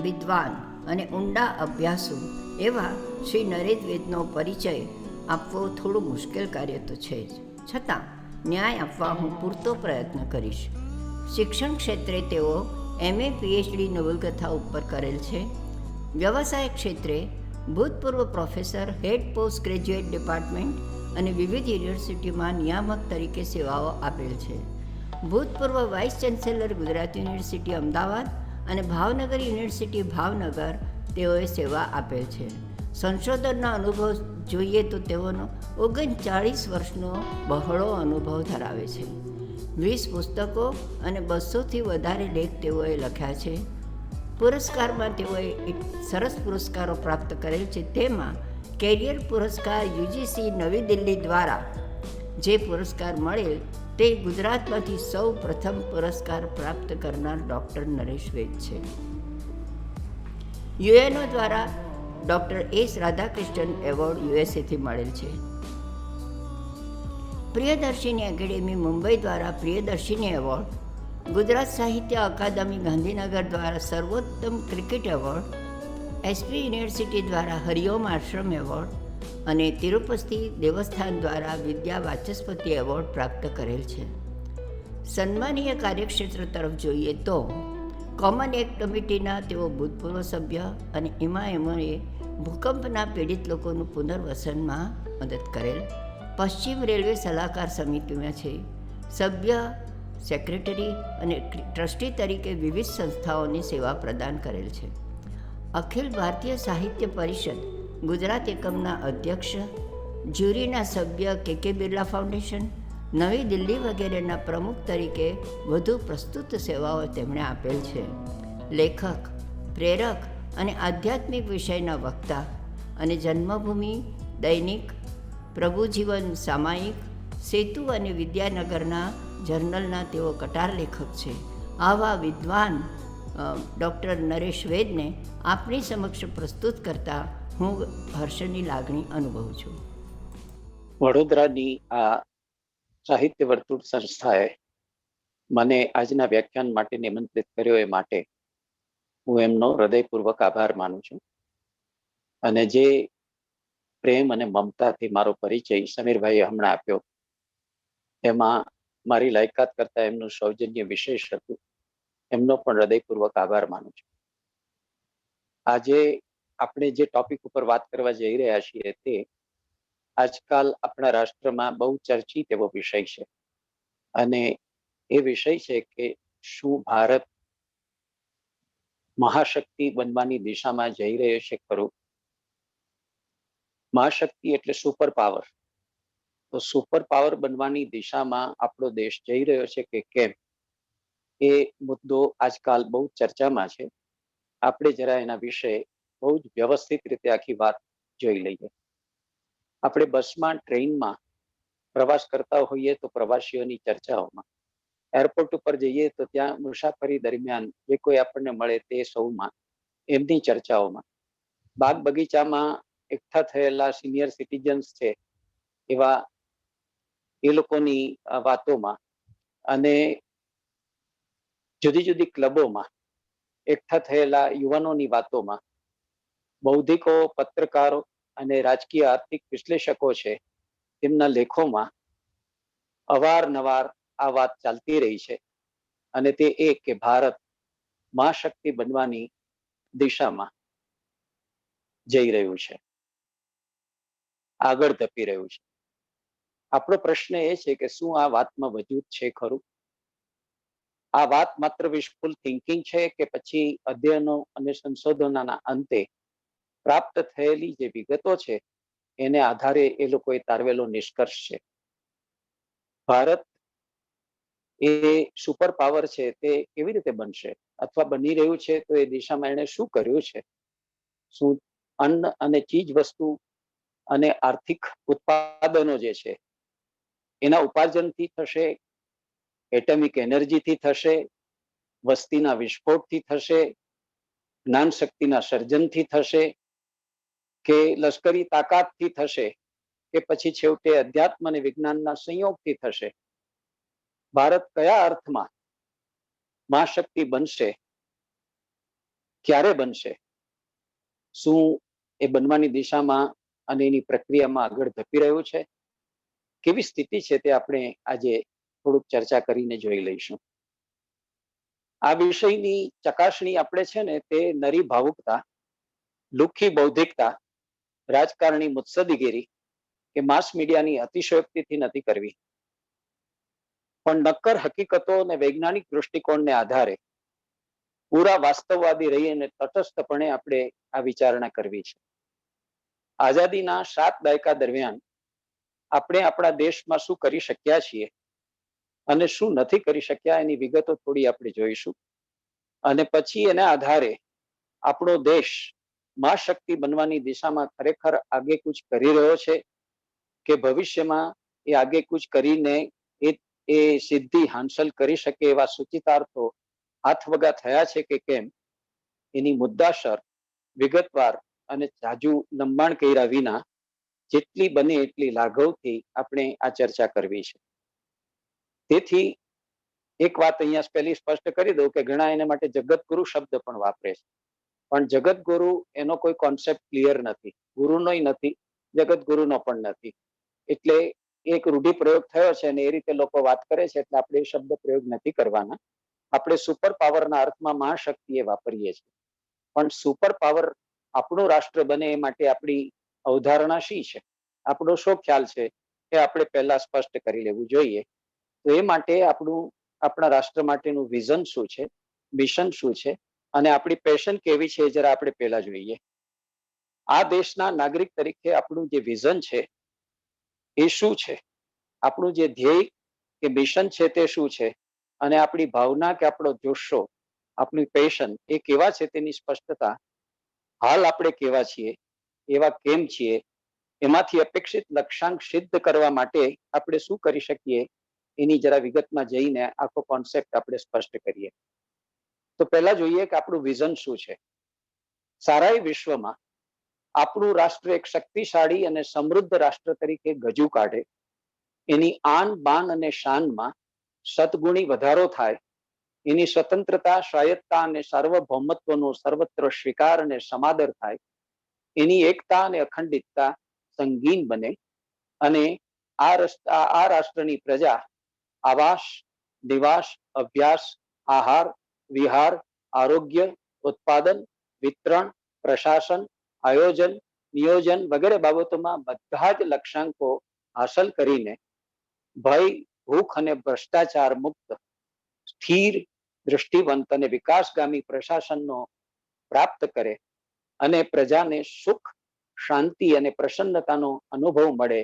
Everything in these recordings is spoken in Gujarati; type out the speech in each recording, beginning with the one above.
વિદ્વાન અને ઊંડા અભ્યાસુ એવા શ્રી નરેશ વેદનો પરિચય આપવો થોડું મુશ્કેલ કાર્ય તો છે જ, છતાં ન્યાય આપવા હું પૂરતો પ્રયત્ન કરીશ. શિક્ષણ ક્ષેત્રે તેઓ MA PhD નવલકથા ઉપર કરેલ છે. વ્યવસાય ક્ષેત્રે ભૂતપૂર્વ professor, head post graduate department અને વિવિધ યુનિવર્સિટીમાં નિયામક તરીકે સેવાઓ આપેલ છે. ભૂતપૂર્વ vice chancellor Gujarat University Ahmedabad અને ભાવનગર યુનિવર્સિટી ભાવનગર તેઓએ સેવા આપેલ છે. સંશોધનનો અનુભવ જોઈએ તો તેઓનો 39 વર્ષનો બહોળો અનુભવ ધરાવે છે. 20 પુસ્તકો અને 200થી વધારે લેખ તેઓએ લખ્યા છે. પુરસ્કારમાં તેઓએ સરસ પુરસ્કારો પ્રાપ્ત કરેલ છે. તેમાં કેરિયર પુરસ્કાર UGC નવી દિલ્હી દ્વારા જે પુરસ્કાર મળેલ તે ગુજરાતમાંથી સૌ પ્રથમ પુરસ્કાર પ્રાપ્ત કરનાર ડૉક્ટર નરેશ વેદ છે. UNO દ્વારા ડૉક્ટર S રાધાકૃષ્ણન એવોર્ડ USAથી મળેલ છે. પ્રિયદર્શિની એકેડેમી મુંબઈ દ્વારા પ્રિયદર્શિની એવોર્ડ, ગુજરાત સાહિત્ય અકાદમી ગાંધીનગર દ્વારા સર્વોત્તમ ક્રિકેટ એવોર્ડ, SP યુનિવર્સિટી દ્વારા હરિઓમ આશ્રમ એવોર્ડ અને તિરુપતિ દેવસ્થાન દ્વારા વિદ્યા વાચસ્પતિ એવોર્ડ પ્રાપ્ત કરેલ છે. સન્માનીય કાર્યક્ષેત્ર તરફ જોઈએ તો કોમન એક્ટ કમિટીના તેઓ ભૂતપૂર્વ સભ્ય અને એમઓએ ભૂકંપના પીડિત લોકોનું પુનર્વસનમાં મદદ કરેલ. પશ્ચિમ રેલવે સલાહકાર સમિતિમાં છે સભ્ય, સેક્રેટરી અને ટ્રસ્ટી તરીકે વિવિધ સંસ્થાઓની સેવા પ્રદાન કરેલ છે. અખિલ ભારતીય સાહિત્ય પરિષદ ગુજરાત એકમના અધ્યક્ષ, જ્યુરીના સભ્ય, KK બિરલા ફાઉન્ડેશન, નવી દિલ્હી વગેરેના પ્રમુખ તરીકે વધુ પ્રસ્તુત સેવાઓ તેમણે આપેલ છે. લેખક, પ્રેરક અને આધ્યાત્મિક વિષયના વક્તા અને જન્મભૂમિ, દૈનિક, પ્રભુજીવન સામાયિક, સેતુ અને વિદ્યાનગરના જર્નલના તેઓ કટાર લેખક છે. આવા વિદ્વાન ડૉક્ટર નરેશ વેદને આપણી સમક્ષ પ્રસ્તુત કરતા હું હર્ષની લાગણી અનુભવું છું. વડોદરાની આ સાહિત્ય વર્તુળ સંસ્થાએ મને આજના વ્યાખ્યાન માટે નિમંત્રિત કર્યો એ માટે હું એમનો હૃદયપૂર્વક આભાર માનું છું. અને જે પ્રેમ અને મમતાથી મારો પરિચય સમીરભાઈએ હમણાં આપ્યો એમાં મારી લાયકાત કરતા એમનું સૌજન્ય વિશેષ હતું. એમનો પણ હૃદયપૂર્વક આભાર માનું છું. આજે આપણે જે ટોપિક ઉપર વાત કરવા જઈ રહ્યા છીએ તે આજકાલ આપણા રાષ્ટ્રમાં બહુ ચર્ચિત એવો વિષય છે. અને એ વિષય છે કે શું ભારત મહાશક્તિ બનવાની દિશામાં જઈ રહ્યો છે ખરું? મહાશક્તિ એટલે સુપર પાવર. તો સુપર પાવર બનવાની દિશામાં આપણો દેશ જઈ રહ્યો છે કે કેમ, એ મુદ્દો આજકાલ બહુ ચર્ચામાં છે. આપણે જરા એના વિશે બહુ જ વ્યવસ્થિત રીતે આખી વાત જોઈ લઈએ. આપણે બસમાં, ટ્રેનમાં પ્રવાસ કરતા હોઈએ તો પ્રવાસીઓની ચર્ચાઓમાં, એરપોર્ટ ઉપર જઈએ તો ત્યાં મુસાફરી દરમિયાન જે કોઈ આપણને મળે તે સૌમાં એમની ચર્ચાઓમાં, બાગ બગીચામાં એકઠા થયેલા સિનિયર સિટીઝન્સ છે એવા એ લોકોની વાતોમાં, અને જુદી જુદી ક્લબોમાં એકઠા થયેલા યુવાનોની વાતોમાં, બૌદ્ધિકો, પત્રકારો અને રાજકીય આર્થિક વિશ્લેષકો છે તેમના લેખોમાં અવારનવાર આ વાત ચાલતી રહી છે. અને તે એ કે ભારત મહાશક્તિ બનવાની દિશામાં જઈ રહ્યું છે, આગળ ધપી રહ્યું છે. આપણો પ્રશ્ન એ છે કે શું આ વાતમાં વજૂદ છે ખરું? આ વાત માત્ર વિશફુલ થિંકિંગ છે કે પછી અધ્યયનો અને સંશોધનોના અંતે પ્રાપ્ત થયેલી જે વિગતો છે એને આધારે એ લોકોએ તારવેલો નિષ્કર્ષ છે? ભારત એ સુપર પાવર છે તે કેવી રીતે બનશે, અથવા બની રહ્યું છે તો એ દિશામાં એને શું કર્યું છે? શું અન્ન અને ચીજ વસ્તુ અને આર્થિક ઉત્પાદનો જે છે એના ઉપાર્જનથી થશે, એટમિક એનર્જીથી થશે, વસ્તીના વિસ્ફોટથી થશે, જ્ઞાન શક્તિના સર્જનથી થશે, કે લશ્કરી તાકાતથી થશે, કે પછી છેવટે અધ્યાત્મ અને વિજ્ઞાનના સંયોગથી થશે? ભારત કયા અર્થમાં મહાશક્તિ બનશે ક્યારે બનશે, શું એ બનવાની દિશામાં અને એની પ્રક્રિયામાં આગળ ધપી રહ્યું છે, કેવી સ્થિતિ છે, તે આપણે આજે થોડુંક ચર્ચા કરીને જોઈ લઈશું. આ વિષયની ચકાસણી આપણે છે ને તે નરી ભાવુકતા, લુખ્ખી બૌદ્ધિકતા, રાજકારણી મુત્સદીગીરી કે માસ મીડિયાની અતિશયોક્તિથી નથી કરવી, પણ નક્કર હકીકતો અને વૈજ્ઞાનિક દૃષ્ટિકોણને આધારે પૂરા વાસ્તવવાદી રહીને તટસ્થપણે આપણે આ વિચારણા કરવી છે. આઝાદીના 7 દાયકા દરમિયાન આપણે આપણા દેશમાં શું કરી શક્યા છીએ અને શું નથી કરી શક્યા એની વિગતો થોડી આપણે જોઈશું, અને પછી એના આધારે આપણો દેશ મહાશક્તિ બનવાની દિશામાં ખરેખર આગેકૂચ કરી રહ્યો છે કે ભવિષ્યમાં એ આગેકૂચ કરીને એ સિદ્ધિ હાંસલ કરી શકે એવા સૂચિતાર્થો હાથવગા થયા છે કે કેમ, એની મુદ્દાસર વિગતવાર અને જાજુ લંબાણ કર્યા વિના જેટલી બને એટલી લાઘવથી આપણે આ ચર્ચા કરવી છે. તેથી એક વાત અહીંયા પહેલી સ્પષ્ટ કરી દઉં કે ઘણા એના માટે જગતગુરુ શબ્દ પણ વાપરે છે, પણ જગતગુરુ એનો કોઈ કોન્સેપ્ટ ક્લિયર નથી, ગુરુનોય નથી, જગતગુરુનો પણ નથી. એટલે એક રૂઢિપ્રયોગ થયો છે અને એ રીતે લોકો વાત કરે છે, એટલે આપણે એ શબ્દ પ્રયોગ નથી કરવાના. આપણે સુપર પાવરના અર્થમાં મહાશક્તિ એ વાપરીએ છીએ, પણ સુપર પાવર આપણું રાષ્ટ્ર બને એ માટે આપણી અવધારણા શી છે, આપણો શું ખ્યાલ છે, એ આપણે પહેલા સ્પષ્ટ કરી લેવું જોઈએ. તો એ માટે આપણા રાષ્ટ્ર માટેનું વિઝન શું છે, મિશન શું છે, અને આપણી પેશન કેવી છે, જરા આપણે પહેલા જોઈએ. આ દેશના નાગરિક તરીકે આપણું જે વિઝન છે એ શું છે, આપણું જે ધ્યેય કે મિશન છે તે શું છે, અને આપણી ભાવના કે આપણો જોશો, આપણી પેશન એ કેવા છે તેની સ્પષ્ટતા, હાલ આપણે કેવા છીએ, એવા કેમ છીએ, એમાંથી અપેક્ષિત લક્ષ્યાંક સિદ્ધ કરવા માટે આપણે શું કરી શકીએ, એની જરા વિગતમાં જઈને આખો કોન્સેપ્ટ આપણે સ્પષ્ટ કરીએ. તો પહેલા જોઈએ કે આપણું વિઝન શું છે. સારા વિશ્વમાં આપણું રાષ્ટ્ર એક શક્તિશાળી અને સમૃદ્ધ રાષ્ટ્ર તરીકે ગજુ કાઢે, એની આન બાન અને શાનમાં સદગુણી વધારો થાય, એની સ્વતંત્રતા, સ્વાયત્તતા અને સાર્વભૌમત્વનો સર્વત્ર સ્વીકાર અને સમાદર થાય, એની એકતા અને અખંડિતતા સંગીન બને, અને આ રાષ્ટ્રની પ્રજા આવાસ, નિવાસ, અભ્યાસ, આહાર, વિહાર, આરોગ્ય, ઉત્પાદન, વિતરણ, પ્રશાસન, આયોજન, નિયોજન વગેરે બાબતોમાં બધા જ લક્ષ્યાંકો હાંસલ કરીને ભય, ભૂખ અને ભ્રષ્ટાચાર મુક્ત, સ્થિર, દૃષ્ટિવંત અને વિકાસગામી પ્રશાસનનો પ્રાપ્ત કરે, અને પ્રજાને સુખ, શાંતિ અને પ્રસન્નતાનો અનુભવ મળે,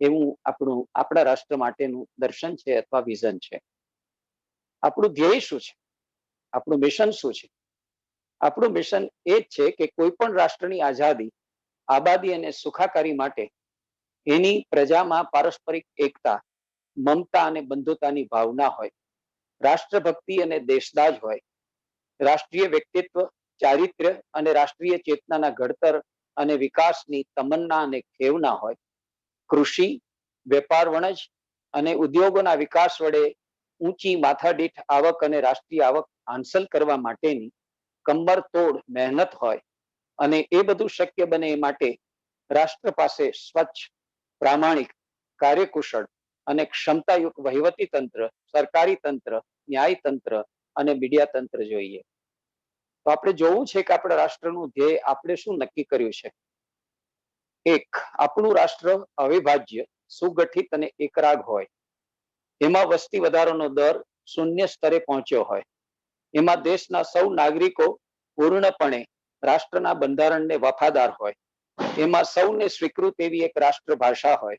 એવું આપણા રાષ્ટ્ર માટેનું દર્શન છે અથવા વિઝન છે. આપણું ધ્યેય શું છે, આપણું મિશન શું છે? આપણું મિશન એ જ છે કે કોઈ પણ રાષ્ટ્રની આઝાદી, આબાદી અને સુખાકારી માટે એની પ્રજામાં પારસ્પરિક એકતા, મમતા અને બંધુતાની ભાવના હોય, રાષ્ટ્રભક્તિ અને દેશદાજ હોય, રાષ્ટ્રીય વ્યક્તિત્વ, ચારિત્ર્ય અને રાષ્ટ્રીય ચેતનાના ઘડતર અને વિકાસની તમન્ના અને ખેવના હોય, કૃષિ, વેપાર વણજ અને ઉદ્યોગોના વિકાસ વડે ઊંચી માથાદીઠ આવક અને રાષ્ટ્રીય આવક હાંસલ કરવા માટેની કમર તોડ મહેનત હોય, અને એ બધું શક્ય બને એ માટે રાષ્ટ્ર પાસે સ્વચ્છ, પ્રામાણિક, કાર્યકુશળ અને ક્ષમતાયુક્ત વહીવટી તંત્ર, સરકારી તંત્ર, ન્યાય તંત્ર અને મીડિયા તંત્ર જોઈએ. તો આપણે જોવું છે કે આપણા રાષ્ટ્રનું ધ્યેય આપણે શું નક્કી કર્યું છે. એક, આપણું રાષ્ટ્ર અવિભાજ્ય, સુગઠિત અને એકરાગ હોય, એમાં વસ્તી વધારાનો દર શૂન્ય સ્તરે પહોંચ્યો હોય, એમાં દેશના સૌ નાગરિકો પૂર્ણપણે રાષ્ટ્રના બંધારણને વફાદાર હોય, એમાં સૌને સ્વીકૃત એવી એક રાષ્ટ્ર ભાષા હોય,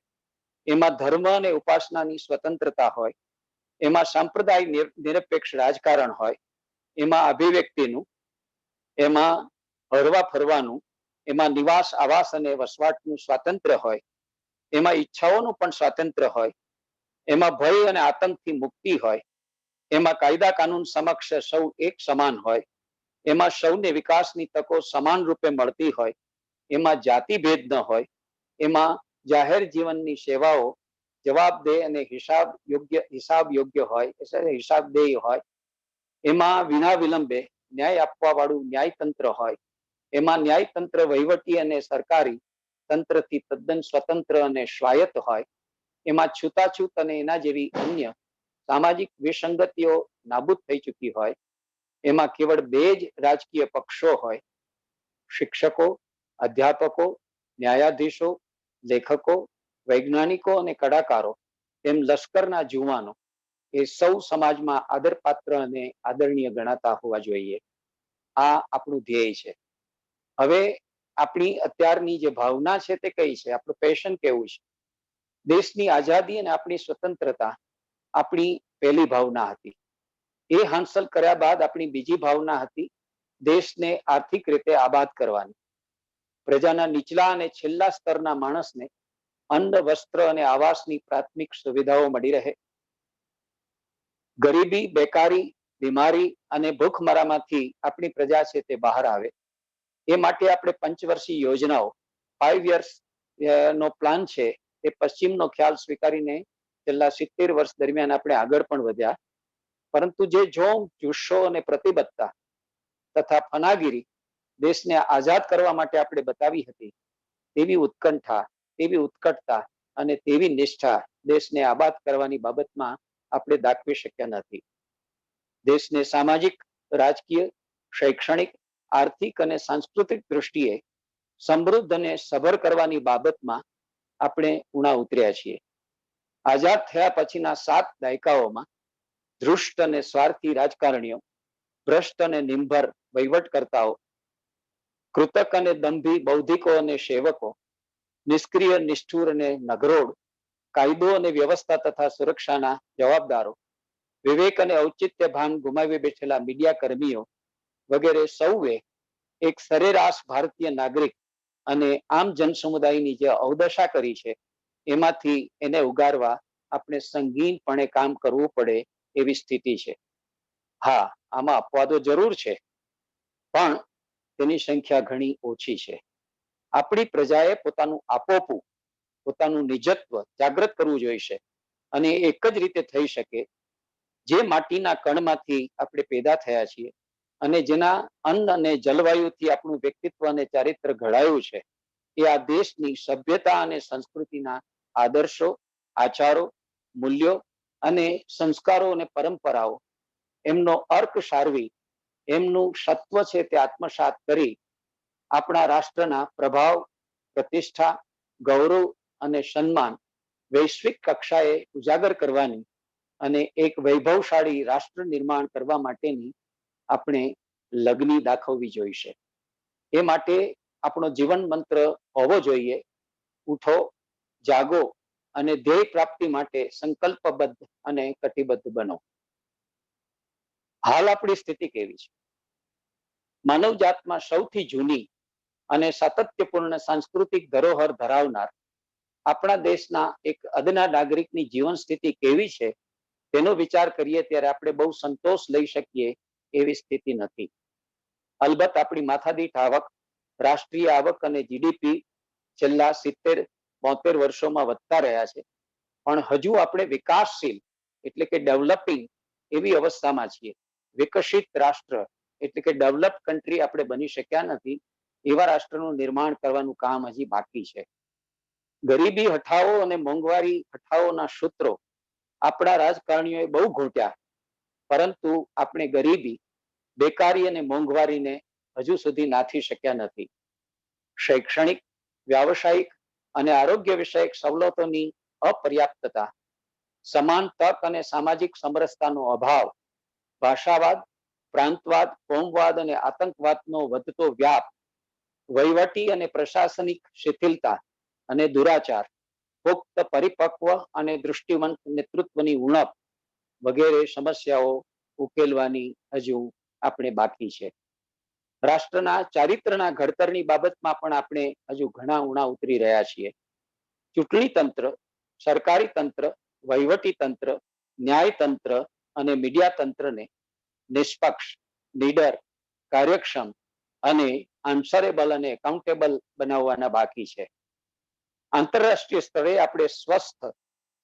એમાં ધર્મ અને ઉપાસનાની સ્વતંત્રતા હોય, એમાં સાંપ્રદાય નિરપેક્ષ રાજકારણ હોય, એમાં અભિવ્યક્તિનું, એમાં હરવા ફરવાનું, એમાં નિવાસ, આવાસ અને વસવાટનું સ્વાતંત્ર્ય હોય, એમાં ઈચ્છાઓનું પણ સ્વાતંત્ર્ય હોય, એમાં ભય અને આતંકથી મુક્તિ હોય, એમાં કાયદા કાનૂન સમક્ષ સૌ એક સમાન હોય, એમાં સૌને વિકાસની તકો સમાન રૂપે મળતી હોય, એમાં જાતિ ભેદ ન હોય, એમાં જાહેર જીવનની સેવાઓ જવાબદેહ અને હિસાબ યોગ્ય હોય, હિસાબદેહી હોય, એમાં વિના વિલંબે ન્યાય આપવા વાળું ન્યાયતંત્ર હોય, એમાં ન્યાયતંત્ર વહીવટી અને સરકારી તંત્રથી તદ્દન સ્વતંત્ર અને સ્વાયત્ત હોય, એમાં છૂતાછૂત અને એના જેવી અન્ય સામાજિક વિસંગતિઓ નાબૂદ થઈ ચૂકી હોય, એમાં કેવળ બે જ રાજકીય પક્ષો હોય, શિક્ષકો, અધ્યાપકો, ન્યાયાધીશો, લેખકો, વૈજ્ઞાનિકો અને કલાકારો, તેમ લશ્કરના જુવાનો એ સૌ સમાજમાં આદરપાત્ર અને આદરણીય ગણાતા હોવા જોઈએ. આ આપણું ધ્યેય છે. હવે આપણી અત્યારની જે ભાવના છે તે કઈ છે, આપણું પેશન કેવું છે? દેશની આઝાદી અને આપણી સ્વતંત્રતા આપણી પહેલી ભાવના હતી. એ હાંસલ કર્યા બાદ આપણી બીજી ભાવના હતી દેશને આર્થિક રીતે આબાદ કરવાની. પ્રજાના નીચલા અને છેલ્લા સ્તરના માણસને અન્ન, વસ્ત્ર અને આવાસની પ્રાથમિક સુવિધાઓ મળી રહે, ગરીબી, બેકારી, બીમારી અને ભૂખમરામાંથી આપણી પ્રજા છે તે બહાર આવે. એ માટે આપણે પંચવર્ષીય યોજનાઓ, 5 years નો પ્લાન છે, એ પશ્ચિમનો ખ્યાલ સ્વીકારીને છેલ્લા 70 વર્ષ દરમિયાન આપણે આગળ પણ વધ્યા. પરંતુ જે જોમ, જુસ્સો અને પ્રતિબદ્ધતા તથા ફનાગીરી દેશને આઝાદ કરવા માટે આપણે બતાવી હતી, તેવી ઉત્કંઠા, તેવી ઉત્કટતા અને તેવી નિષ્ઠા દેશને આબાદ કરવાની બાબતમાં આપણે દાખવી શક્યા નથી. દેશને સામાજિક, રાજકીય, શૈક્ષણિક, આર્થિક અને સાંસ્કૃતિક દૃષ્ટિએ સમૃદ્ધ અને સભર કરવાની બાબતમાં આપણે ઉણા ઉતર્યા છીએ. આઝાદ થયા પછીના 7 દાયકાઓમાં ધૃષ્ટ અને સ્વાર્થી રાજકારણીઓ, ભ્રષ્ટ અને નિંભર વહીવટકર્તાઓ, કૃતક અને દંભી બૌદ્ધિકો અને સેવકો, નિષ્ક્રિય, નિષ્ઠુર અને નગરોડ કાયદો અને વ્યવસ્થા તથા સુરક્ષાના જવાબદારો, વિવેક અને ઔચિત્ય ભાન ગુમાવી બેઠેલા મીડિયા કર્મીઓ વગેરે સૌએ એક સરેરાશ ભારતીય નાગરિક અને આમ જન સમુદાયની જે અવદશા કરી છે, એમાંથી એને ઉગારવા આપણે સંગીનપણે કામ કરવું પડે એવી સ્થિતિ છે. હા, આમાં અપવાદો જરૂર છે, પણ તેની સંખ્યા ઘણી ઓછી છે. આપણી પ્રજાએ પોતાનું આપોપું, પોતાનું નિજત્વ જાગૃત કરવું જોઈશે. અને એક જ રીતે થઈ શકે, જે માટીના કણમાંથી આપણે પેદા થયા છીએ અને જેના અન્ન અને જલવાયુથી આપણું વ્યક્તિત્વ અને ચારિત્ર ઘડાયું છે, એ આ દેશની સભ્યતા અને સંસ્કૃતિના આદર્શો, આચારો, મૂલ્યો અને સંસ્કારો અને પરંપરાઓ, એમનો અર્ક સારવી, એમનું સત્વ છે તે આત્મસાત કરી આપણા રાષ્ટ્રના પ્રભાવ, પ્રતિષ્ઠા, ગૌરવ અને સન્માન વૈશ્વિક કક્ષાએ ઉજાગર કરવાની અને એક વૈભવશાળી રાષ્ટ્ર નિર્માણ કરવા માટેની આપણે લગ્ની દાખવવી જોઈશે. એ માટે આપણો જીવન મંત્ર હોવો જોઈએ, ઉઠો, જાગો અને ધ્યેય પ્રાપ્તિ માટે સંકલ્પબદ્ધ અને કટિબદ્ધ બનો. હાલ આપણી સ્થિતિ કેવી છે? માનવજાતમાં સૌથી જૂની અને સાતત્યપૂર્ણ સાંસ્કૃતિક ધરોહર ધરાવનાર આપણા દેશના એક અદના નાગરિકની જીવન સ્થિતિ કેવી છે, તેનો વિચાર કરીએ ત્યારે આપણે બહુ સંતોષ લઈ શકીએ એવી સ્થિતિ નથી. અલબત્ત આપણી માથાદીઠ આવક, રાષ્ટ્રીય આવક અને જીડીપી છેલ્લા 70-72 વર્ષોમાં વધતા રહ્યા છે, પણ હજુ આપણે વિકાસશીલ એટલે કે ડેવલપિંગ એવી અવસ્થામાં છીએ. વિકસિત રાષ્ટ્ર એટલે કે ડેવલપ કન્ટ્રી આપણે બની શક્યા નથી. એવા રાષ્ટ્રનું નિર્માણ કરવાનું કામ હજી બાકી છે. ગરીબી હઠાઓ અને મોંઘવારી હઠાઓના સૂત્રો આપણા રાજકારણીઓએ બહુ ઘૂંટ્યા, પરંતુ આપણે ગરીબી, બેકારી અને મોંઘવારીને હજુ સુધી નાથી શક્યા નથી. શૈક્ષણિક, વ્યાવસાયિક અને આરોગ્ય વિષયક સવલતોની અપર્યાપ્તતા, સમાન તક અને સામાજિક સમરસતાનો અભાવ, ભાષાવાદ, પ્રાંતવાદ, કોમવાદ અને આતંકવાદનો વધતો વ્યાપ, વહીવટી અને પ્રશાસનિક શિથિલતા અને દુરાચાર, પુખ્ત, પરિપક્વ અને દૃષ્ટિવંત નેતૃત્વની ઉણપ વગેરે સમસ્યાઓ ઉકેલવાની હજુ આપણે બાકી છે. રાષ્ટ્રના ચારિત્રના ઘડતરની બાબતમાં પણ આપણે હજુ ઘણા ઉણા ઉતરી રહ્યા છીએ. ચૂંટણી તંત્ર, સરકારી તંત્ર, વહીવટી તંત્ર, ન્યાય તંત્ર અને મીડિયા તંત્રને નિષ્પક્ષ, નીડર, કાર્યક્ષમ અને આન્સરેબલ અને એકાઉન્ટેબલ બનાવવાના બાકી છે. આંતરરાષ્ટ્રીય સ્તરે આપણે સ્વસ્થ,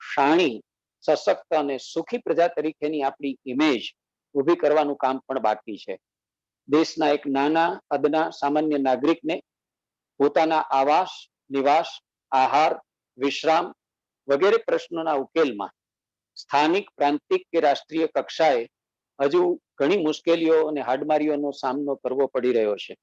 શાણી, સશક્ત અને સુખી પ્રજા તરીકેની આપણી ઇમેજ ઊભી કરવાનું કામ પણ બાકી છે. દેશના એક નાના અદના સામાન્ય નાગરિકને પોતાના આવાસ, નિવાસ, આહાર, વિશ્રામ વગેરે પ્રશ્નોના ઉકેલમાં સ્થાનિક, પ્રાંતિક કે રાષ્ટ્રીય કક્ષાએ હજુ ઘણી મુશ્કેલીઓ અને હાડમારીઓનો સામનો કરવો પડી રહ્યો છે.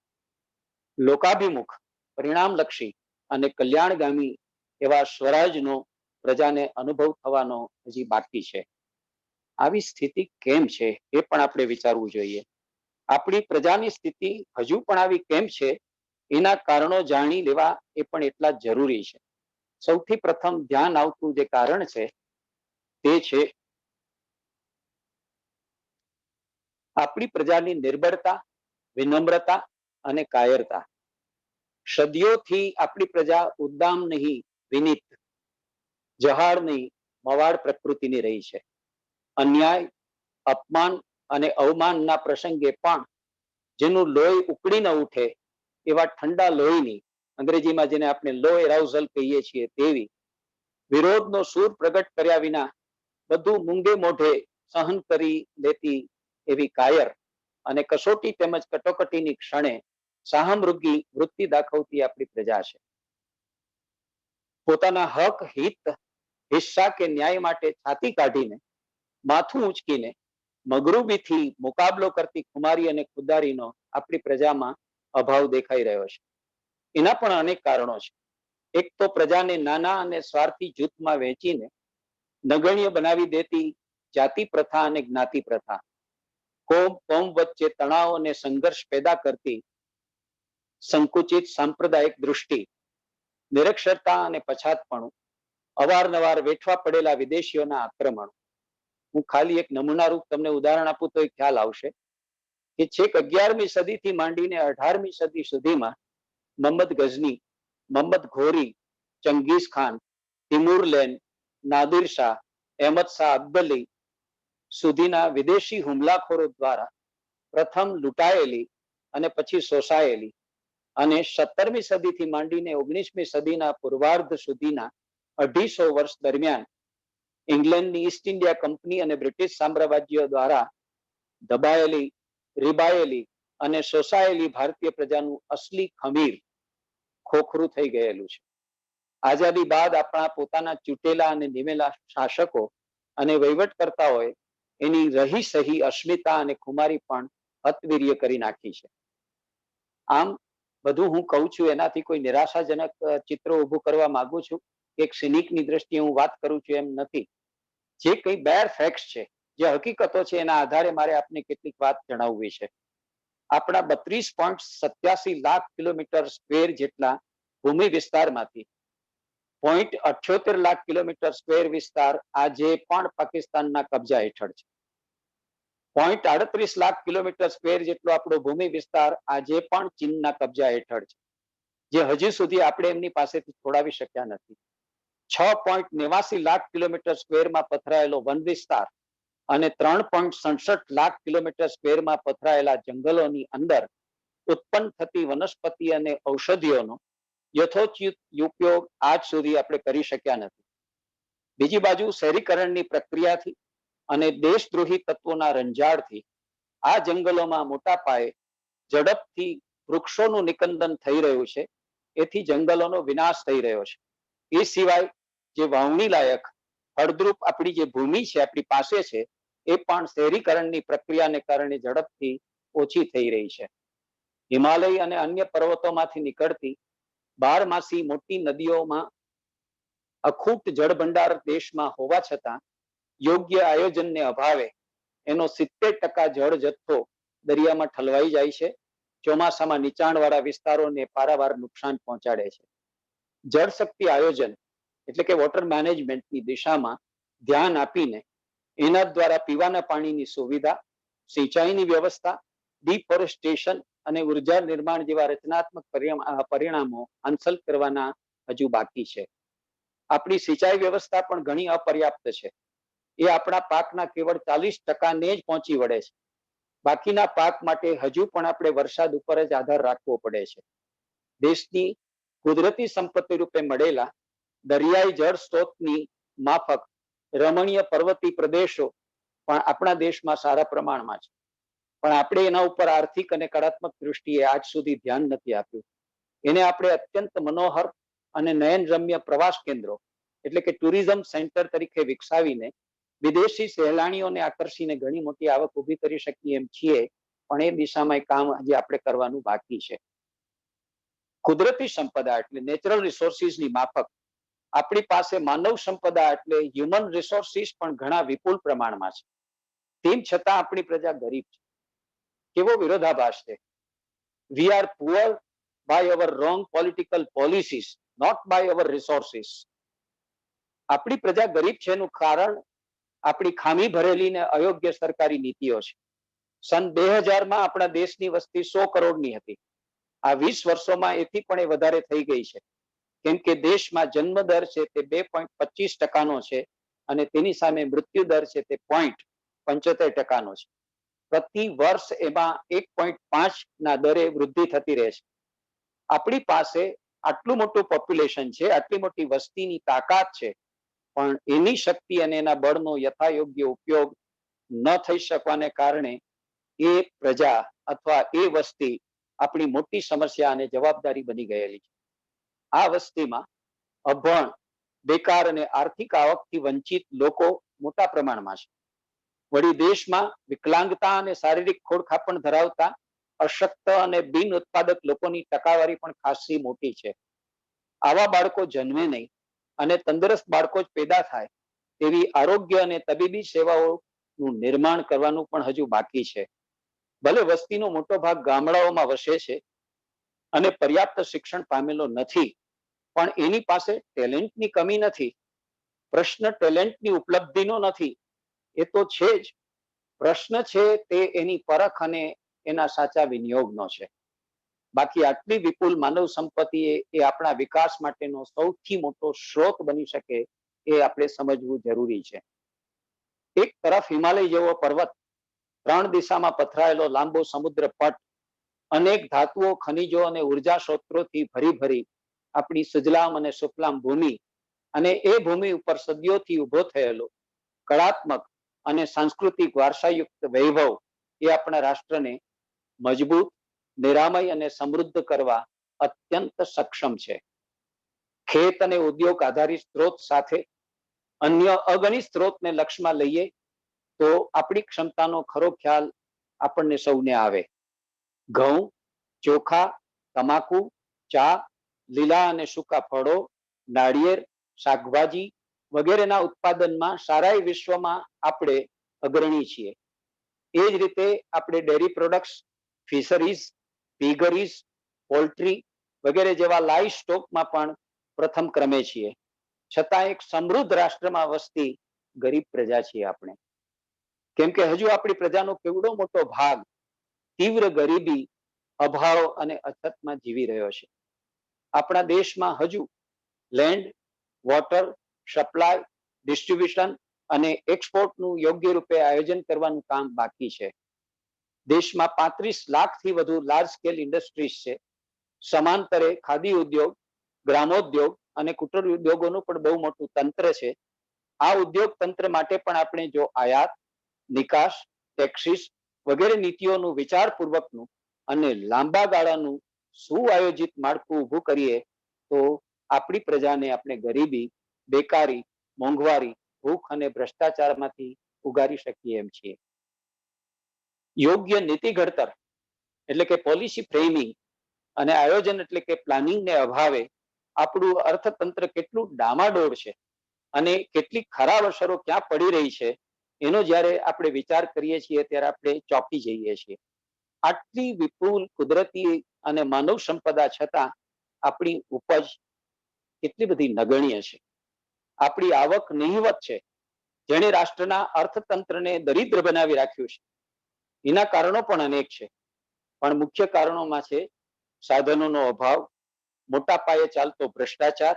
લોકાભિમુખ, પરિણામલક્ષી અને કલ્યાણગામી એવા સ્વરાજનો પ્રજાને અનુભવ થવાનો હજી બાકી છે. આવી સ્થિતિ કેમ છે એ પણ આપણે વિચારવું જોઈએ. આપણી પ્રજાની સ્થિતિ હજુ પણ આવી કેમ છે એના કારણો જાણી લેવા એ પણ એટલા જ જરૂરી છે. સૌથી પ્રથમ ધ્યાન આવતું જે કારણ છે તે છે આપણી પ્રજાની નિર્બળતા, વિનમ્રતા અને કાયરતા. સદીઓથી આપણી પ્રજા ઉદ્દામ નહીં, વિનીત, જહાળ નહીં, મવાડ પ્રકૃતિની રહી છે. અન્યાય, અપમાન અને અવમાનના પ્રસંગે પણ જેનું લોહી ઉકળી ન ઉઠે એવા ઠંડા લોહીની, અંગ્રેજીમાં જેને આપણે લો એરાઉઝલ કહીએ છીએ તેવી, વિરોધનો સૂર પ્રગટ કર્યા વિના બધું મૂંગે મોઢે સહન કરી લેતી એવી કાયર અને કસોટી તેમજ કટોકટીની ક્ષણે સાહમૃગી વૃત્તિ દાખવતી આપણી પ્રજા છે. પોતાના હક, હિત, હિસ્સા કે ન્યાય માટે છાતી કાઢીને, માથું ઊંચકીને મગરૂબીથી મુકાબલો કરતી ખુમારી અને ખુદારીનો આપણી પ્રજામાં અભાવ દેખાઈ રહ્યો છે. એના પણ અનેક કારણો છે. એક તો પ્રજાને નાના અને સ્વાર્થી જૂથમાં વહેંચીને નગણ્ય બનાવી દેતી જાતિ પ્રથા અને જ્ઞાતિ પ્રથા, કોમ વચ્ચે તણાવ અને સંઘર્ષ પેદા કરતી સંકુચિત સાંપ્રદાયિક દૃષ્ટિ, નિરક્ષરતા અને પછાતપણું, અવારનવાર વેઠવા પડેલા વિદેશીઓના આક્રમણ. હું ખાલી એક નમૂનારૂપ તમને ઉદાહરણ આપું તો ખ્યાલ આવશે કે છેક 11મી સદીથી માંડીને 18મી સદી સુધીમાં મોહમ્મદ ગઝની, મોહમ્મદ ઘોરી, ચંગીઝ ખાન, તિમુરલેન, નાદિર શાહ, અહેમદ શાહ અબ્દલી સુધીના વિદેશી હુમલાખોરો દ્વારા પ્રથમ લૂંટાયેલી અને પછી શોષાયેલી અને 17મી સદીથી માંડીને 19મી સદીના પૂર્વાર્ધ સુધીના 250 વર્ષ દરમિયાન ઇંગ્લેન્ડની ઈસ્ટ ઇન્ડિયા કંપની અને બ્રિટિશ સામ્રાજ્ય દ્વારા દબાયેલી, રીબાયેલી અને શોષાયેલી ભારતીય પ્રજાનું અસલી ખમીર ખોખરું થઈ ગયેલું છે. આઝાદી બાદ આપણા પોતાના ચૂંટેલા અને નિમેલા શાસકો અને વહીવટકર્તાઓએ એની રહી સહી અસ્મિતા અને ખુમારી પણ હતવીર્ય કરી નાખી છે. આમ બધું હું કહું છું એનાથી કોઈ નિરાશાજનક ચિત્ર ઊભું કરવા માંગુ છું, એક સિનિકની દ્રષ્ટિએ હું વાત કરું છું એમ નથી. જે કઈ બેર ફેક્ટ્સ છે, જે હકીકતો છે એના આધારે મારે આપને કેટલીક વાત જણાવવી છે. આપણા 32.87 લાખ કિલોમીટર સ્ક્વેર જેટલા ભૂમિ વિસ્તારમાંથી 0.78 લાખ કિલોમીટર સ્ક્વેર વિસ્તાર આજે પણ પાકિસ્તાનના કબજા હેઠળ છે. 0.38 લાખ કિલોમીટર સ્ક્વેર જેટલો આપણો ભૂમિ વિસ્તાર આજે પણ ચીનના કબજા હેઠળ છે, જે હજી સુધી આપણે એમની પાસેથી છોડાવી શક્યા નથી. 6.89 લાખ કિલોમીટર સ્ક્વેરમાં પથરાયેલો વન વિસ્તાર અને 3.67 લાખ કિલોમીટર સ્ક્વેરમાં પથરાયેલા જંગલોની અંદર ઉત્પન્ન થતી વનસ્પતિ અને ઔષધિઓનો યથોચિત ઉપયોગ આજ સુધી આપણે કરી શક્યા નથી. બીજી બાજુ શહેરીકરણની પ્રક્રિયાથી અને દેશદ્રોહી તત્વોના રંજાડથી આ જંગલોમાં મોટા પાયે ઝડપથી વૃક્ષોનું નિકંદન થઈ રહ્યું છે. એથી જંગલોનો વિનાશ થઈ રહ્યો છે. એ સિવાય જે વાવણી લાયક ફળદ્રુપ આપણી જે ભૂમિ છે આપણી પાસે છે એ પણ શહેરીકરણની પ્રક્રિયાને કારણે ઝડપથી ઓછી થઈ રહી છે. હિમાલય અને અન્ય પર્વતોમાંથી નીકળતી 12માસી મોટી નદીઓમાં અખૂટ જળભંડાર દેશમાં હોવા છતાં યોગ્ય આયોજનને અભાવે એનો 70% જળ જથ્થો દરિયામાં ઠલવાઈ જાય છે. ચોમાસામાં નીચાણવાળા વિસ્તારોને પારાવાર નુકસાન પહોંચાડે છે. જળ શક્તિ આયોજન એટલે કે વોટર મેનેજમેન્ટની દિશામાં ધ્યાન આપીને એના દ્વારા પીવાના પાણીની સુવિધા, સિંચાઈની વ્યવસ્થા, ડિફોરેસ્ટેશન અને ઉર્જા નિર્માણ જેવા રચનાત્મક પરિણામો હાંસલ કરવાના હજુ બાકી છે. આપણી સિંચાઈ વ્યવસ્થા પણ ઘણી અપર્યાપ્ત છે. એ આપણા પાકના કેવળ 40%ને જ પહોંચી વળે છે. બાકીના પાક માટે હજુ પણ આપણે વરસાદ ઉપર જ આધાર રાખવો પડે છે. દેશની કુદરતી સંપત્તિ રૂપે મળેલા દરિયાઈ જળ સ્ત્રોતની માફક રમણીય પર્વતીય પ્રદેશો પણ આપણા દેશમાં સારા પ્રમાણમાં છે. પણ આપણે એના ઉપર આર્થિક અને કળાત્મક દૃષ્ટિએ આજ સુધી ધ્યાન નથી આપ્યું. એને આપણે અત્યંત મનોહર અને નયનરમ્ય પ્રવાસ કેન્દ્રો એટલે કે ટુરિઝમ સેન્ટર તરીકે વિકસાવીને વિદેશી સહેલાણીઓને આકર્ષીને ઘણી મોટી આવક ઊભી કરી શકીએ એમ છીએ, પણ એ દિશામાં કામ હજી આપણે કરવાનું બાકી છે. કુદરતી સંપદા એટલે નેચરલ રિસોર્સિસની માફક આપણી પાસે માનવ સંપદા એટલે હ્યુમન રિસોર્સિસ પણ ઘણા વિપુલ પ્રમાણમાં છે. તેમ છતાં આપણી પ્રજા ગરીબ છે. કેવો વિરોધાભાસ છે. We are poor by our wrong political policies, not by our resources. આપણી પ્રજા ગરીબ છે એનું કારણ આપણી ખામી ભરેલી ને અયોગ્ય સરકારી નીતિઓ છે. સન 2000 આપણા દેશની વસ્તી 100 કરોડની હતી. આ 20 વર્ષોમાં એથી પણ વધારે થઈ ગઈ છે, કેમ કે દેશમાં જન્મ દર છે તે 2.25% છે અને તેની સામે મૃત્યુ દર છે તે 0.75% છે. પ્રતિ વર્ષ એમાં 1.5 ના દરે વૃદ્ધિ થતી રહે છે. આપણી પાસે આટલું મોટું પોપ્યુલેશન છે, આટલી મોટી વસ્તીની તાકાત છે, પણ એની શક્તિ અને એના બળનો યથાયોગ્ય ઉપયોગ ન થઈ શકવાને કારણે એ પ્રજા અથવા એ વસ્તી આપણી મોટી સમસ્યા અને જવાબદારી બની ગયેલી છે. આ વસ્તીમાં અભણ, બેકાર અને આર્થિક આવકથી વંચિત લોકો મોટા પ્રમાણમાં છે. વળી દેશમાં વિકલાંગતા અને શારીરિક ખોડખાપણ ધરાવતા અશક્ત અને બિન ઉત્પાદક લોકોની ટકાવારી પણ ખાસી મોટી છે. આવા બાળકો જન્મે નહીં અને તંદુરસ્ત બાળકો જ પેદા થાય તેવી આરોગ્ય અને તબીબી સેવાઓનું નિર્માણ કરવાનું પણ હજુ બાકી છે. ભલે વસ્તીનો મોટો ભાગ ગામડાઓમાં વસે છે અને પર્યાપ્ત શિક્ષણ પામેલો નથી, પણ એની પાસે ટેલેન્ટની કમી નથી. પ્રશ્ન ટેલેન્ટની ઉપલબ્ધિનો નથી, એ તો છે જ. પ્રશ્ન છે તે એની પરખ અને એના સાચા વિનિયોગનો છે. બાકી આટલી વિપુલ માનવ સંપત્તિ એ આપણા વિકાસ માટેનો સૌથી મોટો સ્ત્રોત બની શકે એ આપણે સમજવું જરૂરી છે. એક તરફ હિમાલય જેવો પર્વત, 3 દિશામાં પથરાયેલો લાંબો સમુદ્ર પટ, અનેક ધાતુઓ, ખનિજો અને ઉર્જા સ્ત્રોતોથી ભરી આપણી સુજલામ અને સુફલામ ભૂમિ, અને એ ભૂમિ ઉપર સદીઓથી ઉભો થયેલો કળાત્મક અને સાંસ્કૃતિક વારસાયુક્ત વૈભવ એ આપણા રાષ્ટ્રને મજબૂત, નિરામય અને સમૃદ્ધ કરવા અત્યંત સક્ષમ છે. ખેત અને ઉદ્યોગ આધારિત સ્ત્રોત સાથે અન્ય અગણિત સ્ત્રોતને લક્ષમાં લઈએ તો આપણી ક્ષમતાનો ખરો ખ્યાલ આપણને સૌને આવે. ઘઉં, ચોખા, તમાકુ, ચા, લીલા અને સૂકા ફળો, નાળિયેર, શાકભાજી વગેરેના ઉત્પાદનમાં સારાય વિશ્વમાં આપણે અગ્રણી છીએ. એ જ રીતે આપણે ડેરી પ્રોડક્ટ્સ, ફિશરીઝ, પીગરીઝ, પોલ્ટ્રી વગેરે જેવા લાઈવ સ્ટોકમાં પણ પ્રથમ ક્રમે છીએ. છતાં એક સમૃદ્ધ રાષ્ટ્રમાં વસતી ગરીબ પ્રજા છીએ આપણે. કેમ કે હજુ આપણી પ્રજાનો કેવડો મોટો ભાગ તીવ્ર ગરીબી, અભાવ અને અછતમાં જીવી રહ્યો છે. આપણા દેશમાં હજુ લેન્ડ, વોટર, સપ્લાય, ડિસ્ટ્રીબ્યુશન અને એક્સપોર્ટનું યોગ્ય રૂપે આયોજન કરવાનું કામ બાકી છે. દેશમાં 35 લાખથી વધુ લાર્જ સ્કેલ ઇન્ડસ્ટ્રીઝ છે. સમાંતરે ખાદી ઉદ્યોગ, ગ્રામોદ્યોગ અને કુટીર ઉદ્યોગોનું પણ બહુ મોટું તંત્ર છે. આ ઉદ્યોગ તંત્ર માટે પણ આપણે જો આયાત, નિકાસ, ટેક્સીસ વગેરે નીતિઓનું વિચારપૂર્વકનું અને લાંબા ગાળાનું સુઆયોજિત માળખું ઊભું કરીએ તો આપણી પ્રજાને આપણે ગરીબી, બેકારી, મોંઘવારી, ભૂખ અને ભ્રષ્ટાચારમાંથી ઉગારી શકીએ એમ છીએ. યોગ્ય નીતિ ઘડતર એટલે કે પોલિસી ફ્રેમિંગ અને આયોજન એટલે કે પ્લાનિંગને અભાવે આપણું અર્થતંત્ર કેટલું ડામાડોળ છે અને કેટલી ખરાબ અસરો ક્યાં પડી રહી છે એનો જ્યારે આપણે વિચાર કરીએ છીએ ત્યારે આપણે ચોંકી જઈએ છીએ. આટલી વિપુલ કુદરતી અને માનવ સંપદા છતાં આપણી ઉપજ કેટલી બધી નગણ્ય છે. આપણી આવક નહિવત છે, જેણે રાષ્ટ્રના અર્થતંત્રને દરિદ્ર બનાવી રાખ્યું છે. એના કારણો પણ અનેક છે, પણ મુખ્ય કારણોમાં છે સાધનોનો અભાવ, મોટા પાયે ચાલતો ભ્રષ્ટાચાર,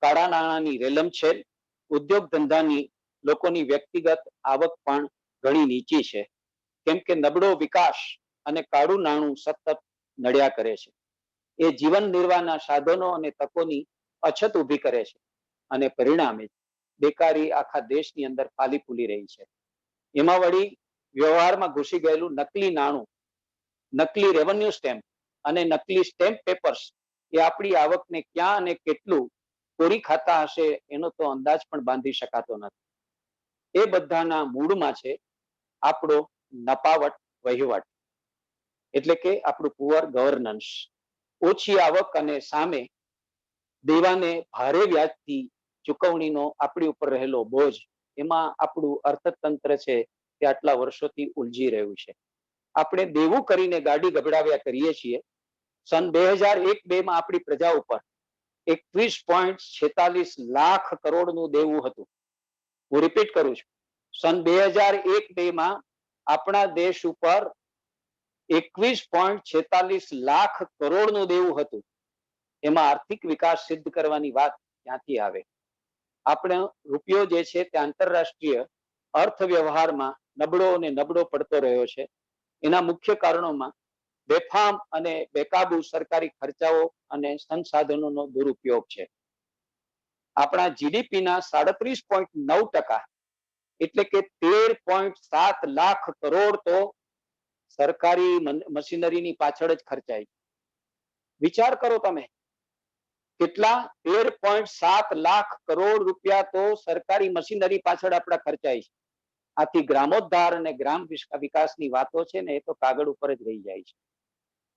કાળા નાણાંની રેલમછેલ, ઉદ્યોગ ધંધાની લોકોની વ્યક્તિગત આવક પણ ઘણી નીચી છે. કેમ કે નબળો વિકાસ અને કાળું નાણું સતત નડ્યા કરે છે. એ જીવન નિર્વાહના સાધનો અને તકોની અછત ઊભી કરે છે અને પરિણામે બેકારી આખા દેશની અંદર ફાલી ફૂલી રહી છે. એમાં વળી વ્યવહારમાં ઘૂસી ગયેલું નકલી નાણું, નકલી રેવન્યુ સ્ટેમ્પ અને નકલી સ્ટેમ્પ પેપર્સ એ આપણી આવકને ક્યાં અને કેટલું કોરી ખાતા હશે એનો તો અંદાજ પણ બાંધી શકાતો નથી. એ બધાના મૂળમાં છે આપણો નપાવટ વહીવટ, એટલે કે આપણું પુઅર ગવર્નન્સ. ઓછી આવક અને સામે દેવાને ભારે વ્યાજથી ચુકવણીનો આપણી ઉપર રહેલો બોજ, એમાં આપણું અર્થતંત્ર છે તે આટલા વર્ષોથી ઉલઝી રહ્યું છે. આપણે દેવું કરીને ગાડી ગબડાવ્યા કરીએ છીએ. સન 2001-2 માં આપણી પ્રજા ઉપર 21.46 લાખ કરોડનું દેવું હતું. હું રિપીટ કરું છું, સન 2001-2 માં આપણા દેશ ઉપર 21.46 લાખ કરોડનું દેવું હતું. એમાં આર્થિક વિકાસ સિદ્ધ કરવાની વાત ક્યાંથી આવે? આપણે રૂપિયો જે છે તે આંતરરાષ્ટ્રીય અર્થવ્યવહારમાં નબળો અને નબળો પડતો રહ્યો છે. એના મુખ્ય કારણોમાં બેફામ અને બેકાબુ સરકારી ખર્ચાઓ અને સંસાધનોનો દુરુપયોગ છે. આપણા જીડીપીના 37.9%, એટલે કે 13.7 લાખ કરોડ તો સરકારી મશીનરીની પાછળ જ ખર્ચાય. વિચાર કરો તમે, કેટલા? 13.7 લાખ કરોડ રૂપિયા તો સરકારી મશીનરી પાછળ આપણા ખર્ચાય છે. આથી ગ્રામોદ્ધાર અને ગ્રામ વિકાસની વાતો છે ને એ તો કાગળ ઉપર જ રહી જાય છે.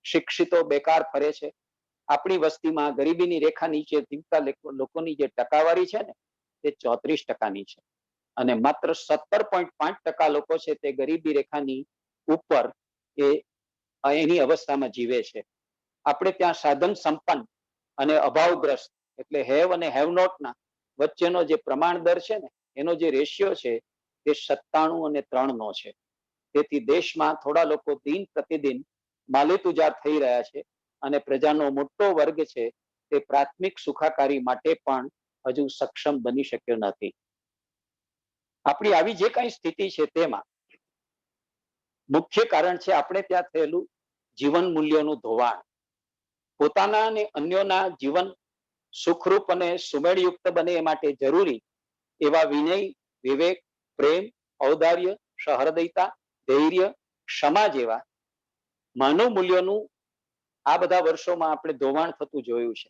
શિક્ષિતો બેકાર ફરે છે. આપણી વસ્તીમાં ગરીબીની રેખા નીચે જીવતા લોકોની જે ટકાવારી છે ને તે 34%ની છે, અને માત્ર 17.5% લોકો છે તે ગરીબી રેખાની ઉપર એની અવસ્થામાં જીવે છે. આપણે ત્યાં સાધન સંપન્ન અને અભાવગ્રસ્ત, એટલે હેવ અને હેવ નોટ ના વચ્ચેનો જે પ્રમાણ દર છે ને એનો જે રેશિયો છે તે 97 અને 3 નો છે. તેથી દેશમાં થોડા લોકો દિન પ્રતિદિન માલેતુજાર થઈ રહ્યા છે, અને પ્રજાનો મોટો વર્ગ છે તે પ્રાથમિક સુખાકારી માટે પણ હજુ સક્ષમ બની શક્યો નથી. આપણી આવી જે કઈ સ્થિતિ છે તેમાં મુખ્ય કારણ છે આપણે ત્યાં થયેલું જીવન મૂલ્યોનું ધોવાણ. પોતાના અને અન્યોના જીવન સુખરૂપ અને સુમેળયુક્ત બને એ માટે જરૂરી એવા વિનય, વિવેક, પ્રેમ, ઔદાર્ય, સહૃદયતા, ધૈર્ય, ક્ષમા જેવા માનવ મૂલ્યોનું આ બધા વર્ષોમાં આપણે ધોવાણ થતું જોયું છે.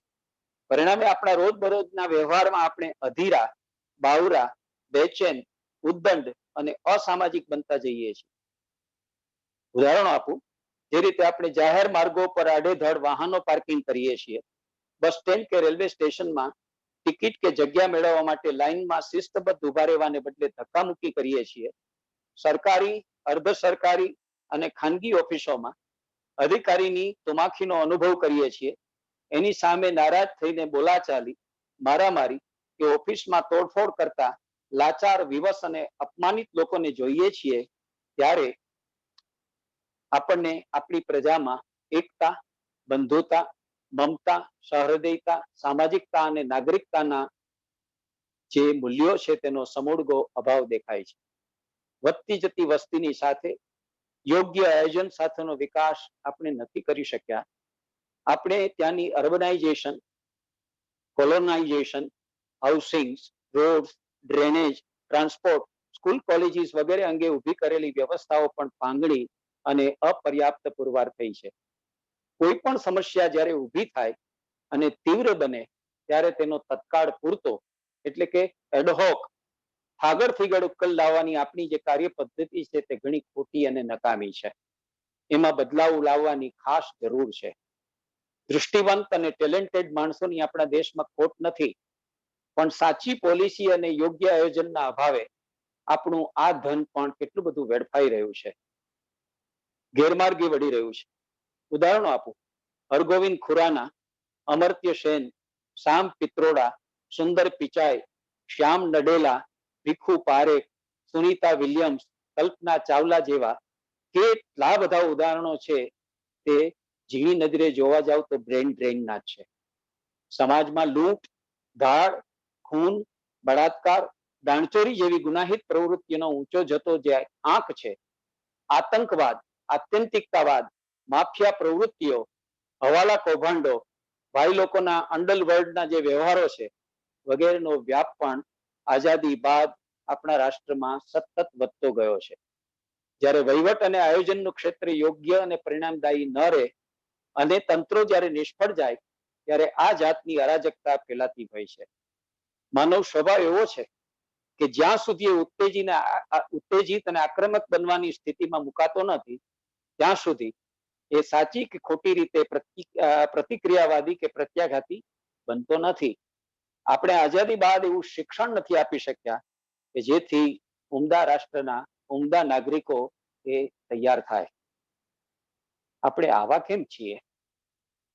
પરિણામે આપણા રોજબરોજના વ્યવહારમાં આપણે અધીરા, બાવરા, બેચેન, ઉદ્દંડ અને અસામાજિક બનતા જઈએ છીએ. ઉદાહરણ આપું, જે રીતે આપણે જાહેર માર્ગો પર આડેધડ વાહનો પાર્કિંગ કરીએ છીએ, બસ સ્ટેન્ડ કે રેલવે સ્ટેશનમાં ટિકિટ કે જગ્યા મેળવવા માટે લાઈનમાં શિસ્તબદ્ધ ઉભા રહેવાને બદલે ધક્કામુક્કી કરીએ છીએ. સરકારી, અર્ધ સરકારી અને ખાનગી ઓફિસોમાં અધિકારીની તુમાખીનો અનુભવ કરીએ છીએ. એની સામે નારાજ થઈને બોલાચાલી, મારામારી કે ઓફિસમાં તોડફોડ કરતા લાચાર, વિવશ અને અપમાનિત લોકોને જોઈએ છીએ ત્યારે આપણને આપણી પ્રજામાં એકતા, બંધુતા, મમતા, સહૃદયતા, સામાજિકતા અને નાગરિકતાના જે મૂલ્યો છે તેનો સમૂળગો અભાવ દેખાય છે. વધતી જતી વસ્તીની સાથે યોગ્ય આયોજન સાથેનો વિકાસ આપણે નથી કરી શક્યા. આપણે ત્યાંની urbanization, colonization, housing, road, drainage, transport, school, colleges વગેરે અંગે ઊભી કરેલી વ્યવસ્થાઓ પણ પાંગળી અને અપર્યાપ્ત પુરવાર થઈ છે. કોઈ પણ સમસ્યા જ્યારે ઊભી થાય અને તીવ્ર બને ત્યારે તેનો તત્કાળ પૂરતો, એટલે કે એડહોક, આગળ ફીગળ ઉકેલ લાવવાની આપણી જે કાર્ય પદ્ધતિ છે તે ઘણી ખોટી અને નકામી છે. એમાં બદલાવ લાવવાની ખાસ જરૂર છે. દૃષ્ટિવંત અને ટેલેન્ટેડ માણસોની આપણા દેશમાં ખોટ નથી, પણ સાચી પોલિસી અને યોગ્ય આયોજનના અભાવે આપણું આ ધન પણ કેટલું બધું વેડફાઈ રહ્યું છે, ગેરમાર્ગે વળી રહ્યું છે. ઉદાહરણો આપું, હરગોવિંદ ખુરાના, અમર્ત્ય સેન, શામ પિત્રોડા, સુંદર પિચાઈ, શ્યામ નડેલા, ભીખુ પારેખ, સુનીતા વિલિયમ્સ, કલ્પના ચાવલા જેવા કેટલા બધા ઉદાહરણો છે તે ઝીણી નજરે જોવા જાવ તો બ્રેન ડ્રેઇનના જ છે. સમાજમાં લૂંટ, ધાડ, ખૂન, બળાત્કાર, દાણચોરી જેવી ગુનાહિત પ્રવૃત્તિનો ઊંચો જતો જે આંક છે, આતંકવાદ, આત્યંતિકતાવાદ, માફિયા પ્રવૃત્તિઓ, હવાલા કૌભાંડો, ભાઈ લોકોના અંડરવર્લ્ડના જે વ્યવહારો છે વગેરેનો વ્યાપ પણ આઝાદી બાદ આપણા રાષ્ટ્રમાં સતત વધતો ગયો છે. જ્યારે વહીવટ અને આયોજનનું ક્ષેત્ર યોગ્ય અને પરિણામદાયી ન રહે અને તંત્રો જ્યારે નિષ્ફળ જાય ત્યારે આ જાતની અરાજકતા ફેલાતી હોય છે. માનવ સ્વભાવ એવો છે કે જ્યાં સુધી ઉત્તેજિત અને આક્રમક બનવાની સ્થિતિમાં મુકાતો નથી ત્યાં સુધી એ સાચી કે ખોટી રીતે પ્રતિક્રિયાવાદી કે પ્રત્યાઘાતી બનતો નથી. આપણે આઝાદી બાદ એવું શિક્ષણ નથી આપી શક્યા કે જેથી ઉમદા રાષ્ટ્રના ઉમદા નાગરિકો એ તૈયાર થાય. આપણે આવા કેમ છીએ?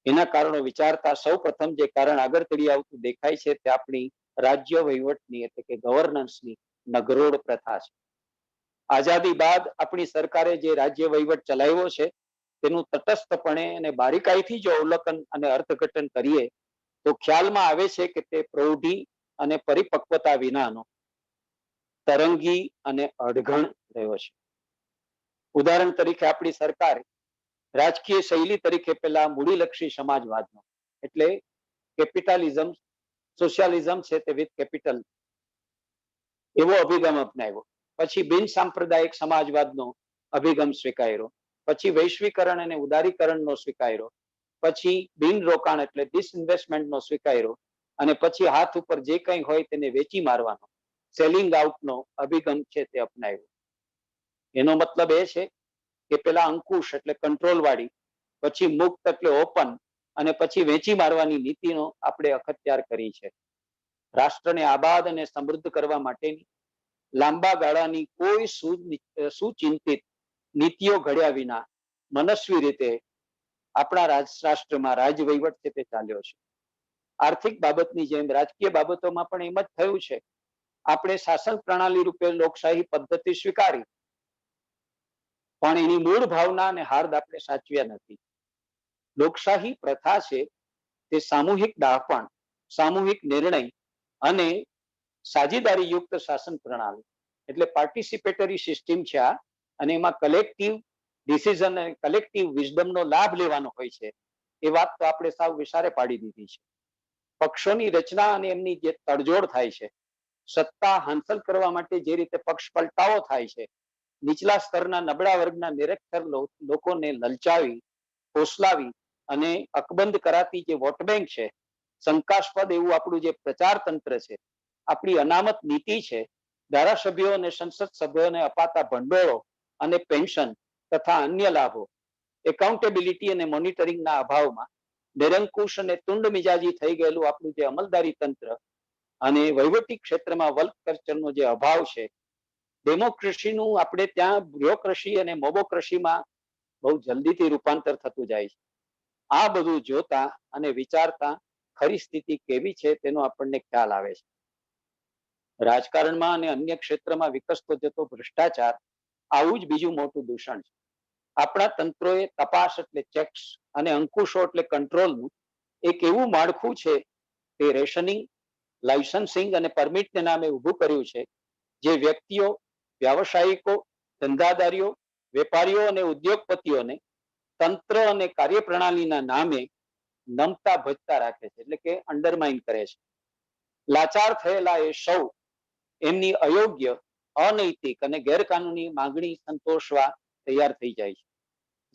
એના કારણો વિચારતા સૌ પ્રથમ જે કારણ આગળ તરી આવતું દેખાય છે તે આપણી રાજ્ય વહીવટની એટલે કે ગવર્નન્સની નગરોળ પ્રથા છે. આઝાદી બાદ આપણી સરકારે જે રાજ્ય વહીવટ ચલાવ્યો છે તેનું તટસ્થપણે અને બારીકાઈથી જો અવલોકન અને અર્થઘટન કરીએ તો ખ્યાલમાં આવે છે કે તે પ્રૌઢી અને પરિપક્વતા વિનાનો તરંગી અને અડઘણ રહ્યો છે. ઉદાહરણ તરીકે આપણી સરકારે રાજકીય શૈલી તરીકે પેલા મૂડીલક્ષી સમાજવાદનો એટલે કેપિટાલિઝમ સોશિયાલિઝમ છે તે વિથ કેપિટલ એવો અભિગમ અપનાવ્યો. પછી બિન સાંપ્રદાયિક સમાજવાદનો અભિગમ સ્વીકાર્યો. પછી વૈશ્વિકરણ અને ઉદારીકરણનો સ્વીકાર્યો. પછી બિન રોકાણ એટલે ડિસઇન્વેસ્ટમેન્ટનો સ્વીકાર્યો. અને પછી હાથ ઉપર જે કંઈ હોય તેને વેચી મારવાનો સેલિંગ આઉટનો અભિગમ છે તે અપનાવ્યો. એનો મતલબ એ છે કે પેલા અંકુશ એટલે કંટ્રોલ વાળી, પછી મુક્ત એટલે ઓપન, અને પછી વેચી મારવાની નીતિનો આપણે અખત્યાર કરી છે. રાષ્ટ્રને આબાદ અને સમૃદ્ધ કરવા માટેની લાંબા ગાળાની કોઈ સુચિંતિત નીતિઓ ઘડ્યા વિના મનસ્વી રીતે આપણા રાષ્ટ્રમાં રાજ વહીવટ છે તે ચાલ્યો છે. આર્થિક બાબતની જેમ રાજકીય બાબતોમાં પણ એમ જ થયું છે. આપણે શાસન પ્રણાલી રૂપે લોકશાહી પદ્ધતિ સ્વીકારી, પણ એની મૂળ ભાવના અને હાર્દ આપણે સાચવ્યા નથી. લોકશાહી પ્રથા છે તે સામૂહિક ડાપણ, સામૂહિક નિર્ણય અને સાજીદારી યુક્ત શાસન પ્રણાલી એટલે પાર્ટિસિપેટરી સિસ્ટમ છે આ. અને એમાં કલેક્ટિવ ડિસિઝન અને કલેક્ટિવ વિઝડમનો લાભ લેવાનો હોય છે. એ વાત તો આપણે સાવ વિચારે પાડી દીધી છે. પક્ષોની રચના અને એમની જે તડજોડ થાય છે, સત્તા હાંસલ કરવા માટે જે રીતે પક્ષ પલટાવો થાય છે, નીચલા સ્તરના નબળા વર્ગના નિરક્ષર લોકોને લલચાવી, ફોસલાવી અને અકબંધ કરાતી જે વોટ બેંક છે, શંકાસ્પદ એવું આપણું જે પ્રચાર તંત્ર છે, આપણી અનામત નીતિ છે, ધારાસભ્યો અને સંસદ સભ્યોને અપાતા ભંડોળો અને પેન્શન તથા અન્ય લાભો, એકાઉન્ટેબિલિટી અને મોનિટરિંગના અભાવમાં નિરંકુશ અને તુંડ મિજાજી થઈ ગયેલું આપણું જે અમલદારી તંત્ર અને વહીવટી ક્ષેત્રમાં વર્ક કલ્ચરનો જે અભાવ છે, ડેમોક્રેસીનું આપણે ત્યાં બ્યુરોક્રેસી અને મોબોક્રેસીમાં બહુ જલ્દીથી રૂપાંતર થતું જાય છે. આ બધું જોતા અને વિચારતા ખરી સ્થિતિ કેવી છે તેનો આપણને ખ્યાલ આવે છે. રાજકારણમાં અને અન્ય ક્ષેત્રમાં વિકસતો જતો ભ્રષ્ટાચાર આવું જ બીજું મોટું દૂષણ છે. આપણા તંત્રોએ તપાસ એટલે ચેક્સ અને અંકુશો એટલે કંટ્રોલનું એક એવું માળખું છે તે રેશનિંગ, લાયસન્સિંગ અને પરમિટને નામે ઊભું કર્યું છે, જે વ્યક્તિઓ, વ્યાવસાયિકો, ધંધાદારીઓ, વેપારીઓ અને ઉદ્યોગપતિઓને તંત્ર અને કાર્યપ્રણાલીના નામે નમતા ભજતા રાખે છે, એટલે કે અંડરમાઇન કરે છે. લાચાર થયેલા એ સૌ એમની અયોગ્ય, અનૈતિક અને ગેરકાનૂની માંગણી સંતોષવા તૈયાર થઈ જાય છે.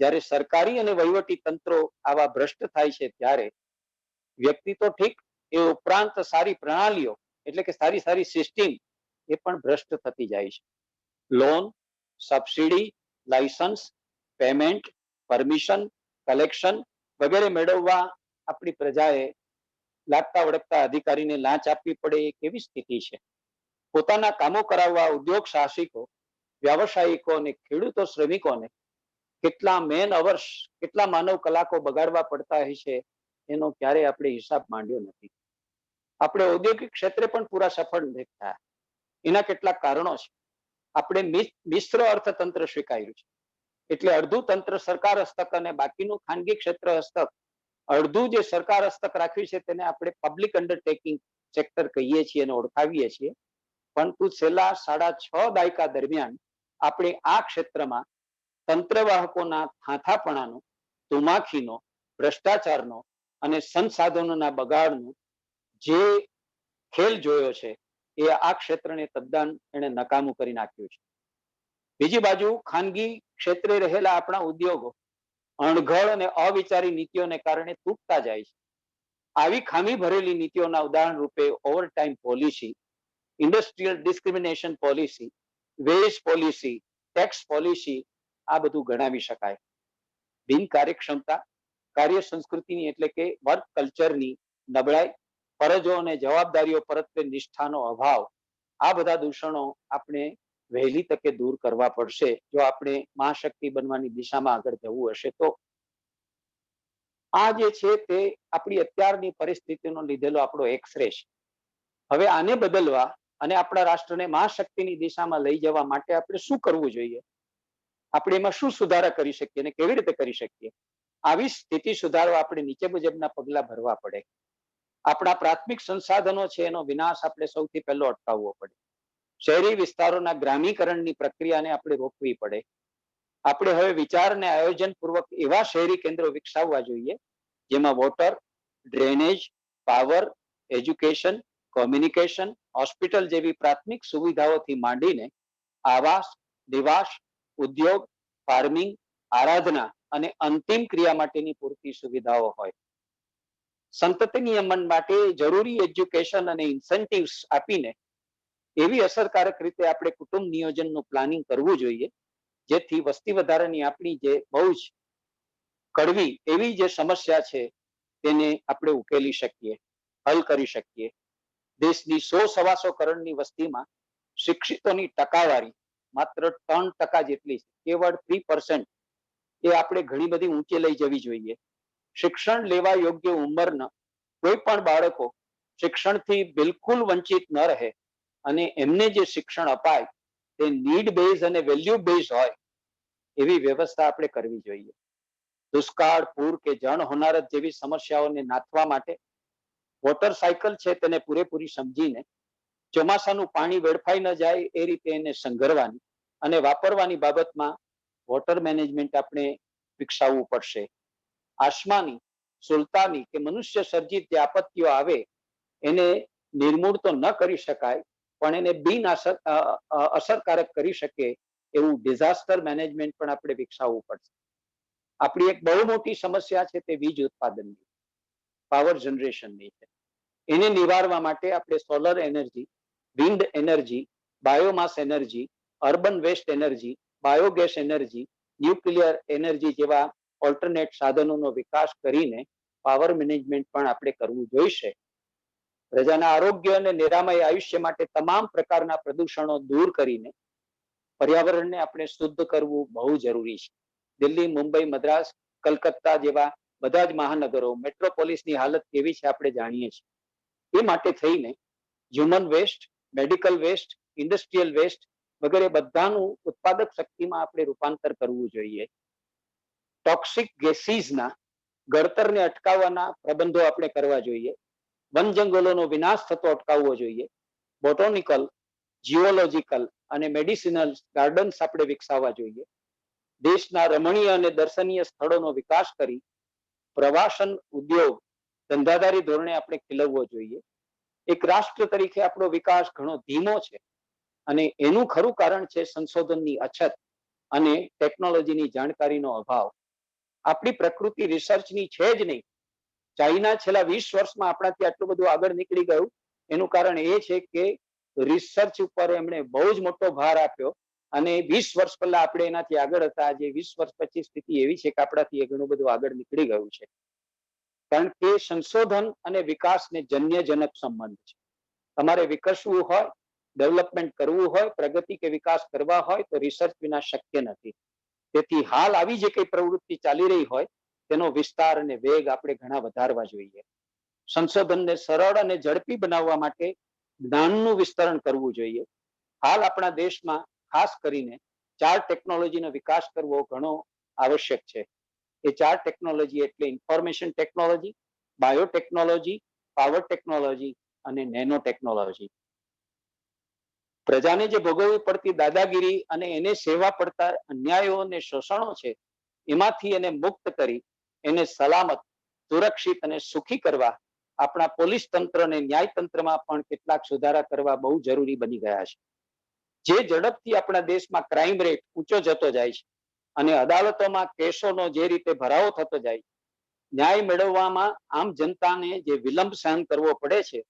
જ્યારે સરકારી અને વહીવટી તંત્રો આવા ભ્રષ્ટ થાય છે ત્યારે વ્યક્તિ તો ઠીક, એ ઉપરાંત સારી પ્રણાલીઓ એટલે કે સારી સિસ્ટમ એ પણ ભ્રષ્ટ થતી જાય છે. Loan, subsidy, licence, payment, permission, collection વગેરે મેળવવા આપણી પ્રજાએ લાગતા વળગતા અધિકારીને લાંચ આપવી પડે એ કેવી સ્થિતિ છે? પોતાના કામો કરાવવા ઉદ્યોગ સાહસિકો, વ્યાવસાયિકો અને ખેડૂતો, શ્રમિકોને કેટલા મેન અવર્સ, કેટલા માનવ કલાકો બગાડવા પડતા હોય છે એનો ક્યારેય આપણે હિસાબ માંડ્યો નથી. આપણે ઔદ્યોગિક ક્ષેત્રે પણ પૂરા સફળ નથી થયા. એના કેટલાક કારણો છે. આપણે મિશ્ર અર્થતંત્ર સ્વીકાર્યું છે, એટલે અડધું તંત્ર સરકાર હસ્તક અને બાકીનું ખાનગી ક્ષેત્ર હસ્તક. અડધું જે સરકાર હસ્તક રાખ્યું છે તેને આપણે પબ્લિક અંડરટેકિંગ સેક્ટર કહીએ છીએ અને ઓળખાવીએ છીએ. પરંતુ છેલ્લા 6.5 દાયકા દરમિયાન આપણે આ ક્ષેત્રમાં તંત્રવાહકોના થાથાપણાનો, તુમાખીનો, ભ્રષ્ટાચારનો અને સંસાધનોના બગાડનો જે ખેલ જોયો છે એ આ ક્ષેત્રને તદ્દન એને નકામું કરી નાખ્યું છે. બીજી બાજુ ખાનગી ક્ષેત્રે રહેલા આપણા ઉદ્યોગો અણઘડ અને અવિચારી નીતિઓને કારણે તૂટતા જાય છે. આવી ખામી ભરેલી નીતિઓના ઉદાહરણ રૂપે overtime policy, industrial discrimination policy, veg policy, tax policy, આ બધું ગણાવી શકાય. બિન કાર્યક્ષમતા, કાર્ય સંસ્કૃતિની એટલે કે વર્ક કલ્ચરની નબળાઈ, ફરજો અને જવાબદારીઓ પ્રત્યે નિષ્ઠાનો અભાવ, આ બધા દૂષણો આપણે વહેલી તકે દૂર કરવા પડશે જો આપણે મહાશક્તિ બનવાની દિશામાં આગળ જવું હશે તો. આ જે છે તે આપણી અત્યારની પરિસ્થિતિનો લીધેલો આપણો એક્સરે છે. હવે આને બદલવા અને આપણા રાષ્ટ્રને મહાશક્તિની દિશામાં લઈ જવા માટે આપણે શું કરવું જોઈએ, આપણે એમાં શું સુધારા કરી શકીએ અને કેવી રીતે કરી શકીએ? આવી સ્થિતિ સુધારવા આપણે નીચે મુજબના પગલા ભરવા પડે. આપણા પ્રાથમિક સંસાધનો છે એનો વિનાશ આપણે સૌથી પહેલો અટકાવવો પડે. શહેરી વિસ્તારોના ગ્રામીકરણની પ્રક્રિયાને આપણે રોકવી પડે. આપણે હવે વિચાર અને આયોજન પૂર્વક એવા શહેરી કેન્દ્રો વિકસાવવા જોઈએ જેમાં water, drainage, power, education, communication, hospital જેવી પ્રાથમિક સુવિધાઓથી માંડીને આવાસ, નિવાસ, ઉદ્યોગ, ફાર્મિંગ, આરાધના અને અંતિમ ક્રિયા માટેની પૂરતી સુવિધાઓ હોય. સંતતિ નિયમન માટે જરૂરી એજ્યુકેશન અને ઇન્સેન્ટિવ્સ આપીને એવી અસરકારક રીતે આપણે કુટુંબ નિયોજનનું પ્લાનિંગ કરવું જોઈએ જેથી વસ્તી વધારાની આપણી જે બહુ જ કડવી એવી જે સમસ્યા છે તેને આપણે ઉકેલી શકીએ, હલ કરી શકીએ. દેશની 100-125 કરોડની વસ્તીમાં શિક્ષિતોની ટકાવારી માત્ર 3% જેટલી છે, કેવળ 3%. એ આપણે ઘણી બધી ઊંચે લઈ જવી જોઈએ. શિક્ષણ લેવા યોગ્ય ઉંમરના કોઈ પણ બાળકો શિક્ષણથી બિલકુલ વંચિત ન રહે અને એમને જે શિક્ષણ અપાય તે નીડ બેઝ અને વેલ્યુ બેઝ હોય એવી વ્યવસ્થા આપણે કરવી જોઈએ. દુષ્કાળ, પૂર કે જણ હોનારત જેવી સમસ્યાઓને નાથવા માટે વોટર સાયકલ છે તેને પૂરેપૂરી સમજીને ચોમાસાનું પાણી વેડફાઈ ન જાય એ રીતે એને સંઘરવાની અને વાપરવાની બાબતમાં વોટર મેનેજમેન્ટ આપણે વિકસાવવું પડશે. આસમાની, સુલતાની કે મનુષ્ય સર્જિત જે આપત્તિઓ આવે એને નિર્મૂળ તો ન કરી શકાય પણ એને બિન અસરકારક કરી શકે એવું ડિઝાસ્ટર મેનેજમેન્ટ પણ આપણે વિકસાવવું પડશે. આપણી એક બહુ મોટી સમસ્યા છે તે વીજ ઉત્પાદનની, પાવર જનરેશનની છે. એને નિવારવા માટે આપણે solar energy, wind energy, biomass energy, urban waste energy, biogas energy, nuclear energy જેવા ઓલ્ટરનેટ સાધનોનો વિકાસ કરીને પાવર મેનેજમેન્ટ પણ આપણે કરવું જોઈશે. પ્રજાના આરોગ્ય અને નિરામય આયુષ્ય માટે તમામ પ્રકારના પ્રદૂષણો દૂર કરીને પર્યાવરણને આપણે શુદ્ધ કરવું બહુ જરૂરી છે. દિલ્હી, મુંબઈ, મદ્રાસ, કલકત્તા જેવા બધા જ મહાનગરો, મેટ્રોપોલિસની હાલત કેવી છે આપણે જાણીએ છીએ. એ માટે થઈને human waste, medical waste, industrial waste વગેરે બધાનું ઉત્પાદક શક્તિમાં આપણે રૂપાંતર કરવું જોઈએ. ટોક્સિક ગેસીસના ગળતરને અટકાવવાના પ્રબંધો આપણે કરવા જોઈએ. વન જંગલોનો વિનાશ થતો અટકાવવો જોઈએ. બોટોનિકલ, જીઓલોજીકલ અને મેડિસિનલ ગાર્ડન્સ આપણે વિકસાવવા જોઈએ. દેશના રમણીય અને દર્શનીય સ્થળોનો વિકાસ કરી પ્રવાસન ઉદ્યોગ ધંધાદારી ધોરણે આપણે ખીલવવો જોઈએ. એક રાષ્ટ્ર તરીકે આપણો વિકાસ ઘણો ધીમો છે અને એનું ખરું કારણ છે સંશોધનની અછત અને ટેકનોલોજીની જાણકારીનો અભાવ. આપણી પ્રકૃતિ રિસર્ચની છે જ નહીં. ચાઇના છેલ્લા 20 વર્ષમાં આપણાથી આટલું બધું આગળ નીકળી ગયું એનું કારણ એ છે કે રિસર્ચ ઉપર એમણે બહુ જ મોટો ભાર આપ્યો અને 20 વર્ષ પહેલા આપણે એનાથી આગળ હતા. આજે 20 વર્ષ પછી સ્થિતિ એવી છે કે આપણાથી એ ઘણું બધું આગળ નીકળી ગયું છે. કારણ કે સંશોધન અને વિકાસને જન્યજનક સંબંધ છે. તમારે વિકસવું હોય, ડેવલપમેન્ટ કરવું હોય, પ્રગતિ કે વિકાસ કરવા હોય તો રિસર્ચ વિના શક્ય નથી. તેથી હાલ આવી જે કઈ પ્રવૃત્તિ ચાલી રહી હોય તેનો વિસ્તાર અને વેગ આપણે ઘણા વધારવા જોઈએ. સંશોધનને સરળ અને ઝડપી બનાવવા માટે જ્ઞાનનું વિસ્તરણ કરવું જોઈએ. હાલ આપણા દેશમાં ખાસ કરીને 4 ટેકનોલોજીનો વિકાસ કરવો ઘણો આવશ્યક છે. એ 4 ટેકનોલોજી એટલે information technology, biotechnology, power technology અને નેનો ટેકનોલોજી. પ્રજાને જે ભોગવવી પડતી દાદાગીરી અને એને સેવા પડતા અન્યાયો અને શોષણો છે એમાંથી એને મુક્ત કરી એને સલામત, સુરક્ષિત અને સુખી કરવા આપણા પોલીસ તંત્ર અને ન્યાય તંત્રમાં પણ કેટલાક સુધારા કરવા બહુ જરૂરી બની ગયા છે. જે ઝડપથી આપણા દેશમાં ક્રાઇમ રેટ ઊંચો જતો જાય છે અને અદાલતોમાં કેસોનો જે રીતે ભરાવો થતો જાય છે, ન્યાય મેળવવામાં આમ જનતાને જે વિલંબ સહન કરવો પડે છે,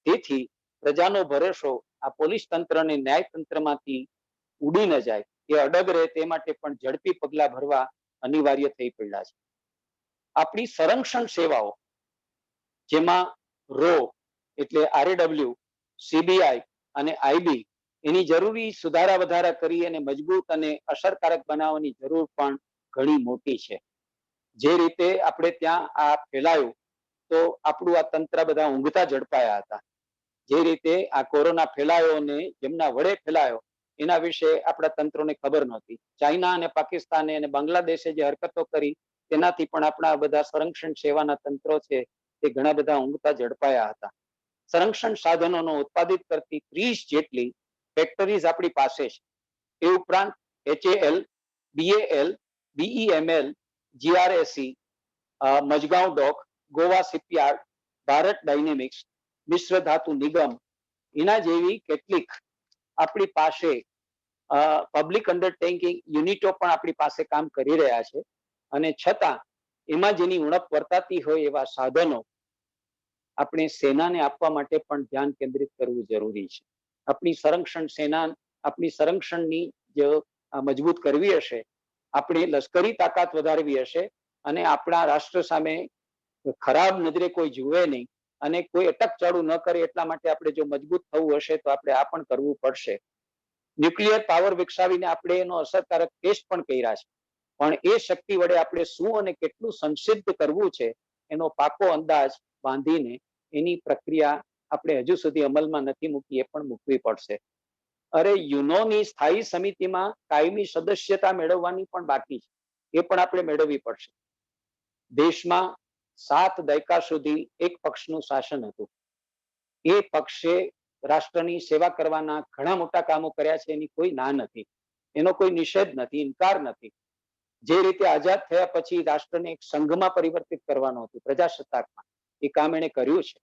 તેથી પ્રજાનો ભરોસો આ પોલીસ તંત્ર અને ન્યાય તંત્રમાંથી ઉડી ન જાય, એ અડગ રહે તે માટે પણ ઝડપી પગલા ભરવા અનિવાર્ય થઈ પડ્યા છે. આપણી સંરક્ષણ સેવાઓ, જેમાં રો એટલે આરએડબલ્યુ, સીબીઆઈ અને આઈબી, એની જરૂરી સુધારા વધારા કરી અને મજબૂત અને અસરકારક બનાવવાની જરૂર પણ ઘણી મોટી છે. જે રીતે આપણે ત્યાં આ ફેલાયું તો આપણું આ તંત્ર બધા ઊંઘતા ઝડપાયા હતા. જે રીતે આ કોરોના ફેલાયો અને જેમના વડે ફેલાયો એના વિશે આપણા તંત્રોને ખબર નહોતી. ચાઇના અને પાકિસ્તાને અને બાંગ્લાદેશે જે હરકતો કરી તેનાથી પણ આપણા બધા સંરક્ષણ સેવાના તંત્રો છે તે ઘણા બધા ઊંઘતા ઝડપાયા હતા. સંરક્ષણ સાધનોનો ઉત્પાદિત કરતી 30 જેટલી ફેક્ટરીઝ આપણી પાસે છે. એ ઉપરાંત HAL, BAL, BEML, GRSE, મજગાંવ ડોક, ગોવા શિપયાર્ડ, ભારત ડાયનેમિક્સ, મિશ્ર ધાતુ નિગમ, એના જેવી કેટલીક આપણી પાસે પબ્લિક અંડરટેકિંગ યુનિટો પણ આપણી પાસે કામ કરી રહ્યા છે. અને છતાં એમાં જેની ઉણપ વર્તાતી હોય એવા સાધનો આપણે સેનાને આપવા માટે પણ ધ્યાન કેન્દ્રિત કરવું જરૂરી છે. આપણી સંરક્ષણ સેના, આપણી સંરક્ષણની જે મજબૂત કરવી હશે, આપણી લશ્કરી તાકાત વધારવી હશે અને આપણા રાષ્ટ્ર સામે ખરાબ નજરે કોઈ જુએ નહીં અને કોઈ અટકચાળું ન કરે એટલા માટે આપણે જો મજબૂત થવું હશે તો આપણે આ પણ કરવું પડશે. ન્યુક્લિયર પાવર વિકસાવીને આપણે એનો અસરકારક ટેસ્ટ પણ કર્યા છે, પણ એ શક્તિ વડે આપણે શું અને કેટલું સંસિદ્ધ કરવું છે એનો પાકો અંદાજ બાંધીને એની પ્રક્રિયા આપણે હજુ સુધી અમલમાં નથી મૂકી, એ પણ મૂકવી પડશે. અરે યુનોની સ્થાયી સમિતિમાં કાયમી સદસ્યતા મેળવવાની પણ બાકી છે, એ પણ આપણે મેળવવી પડશે. દેશમાં 7 દાયકા સુધી એક પક્ષનું શાસન હતું. એ પક્ષે રાષ્ટ્રની સેવા કરવાના ઘણા મોટા કામો કર્યા છે, એની કોઈ ના નથી, એનો કોઈ નિષેધ નથી, ઇનકાર નથી. જે રીતે આઝાદ થયા પછી રાષ્ટ્રને એક સંઘમાં પરિવર્તિત કરવાનું હતું, પ્રજાસત્તાકમાં, એ કામ એને કર્યું છે.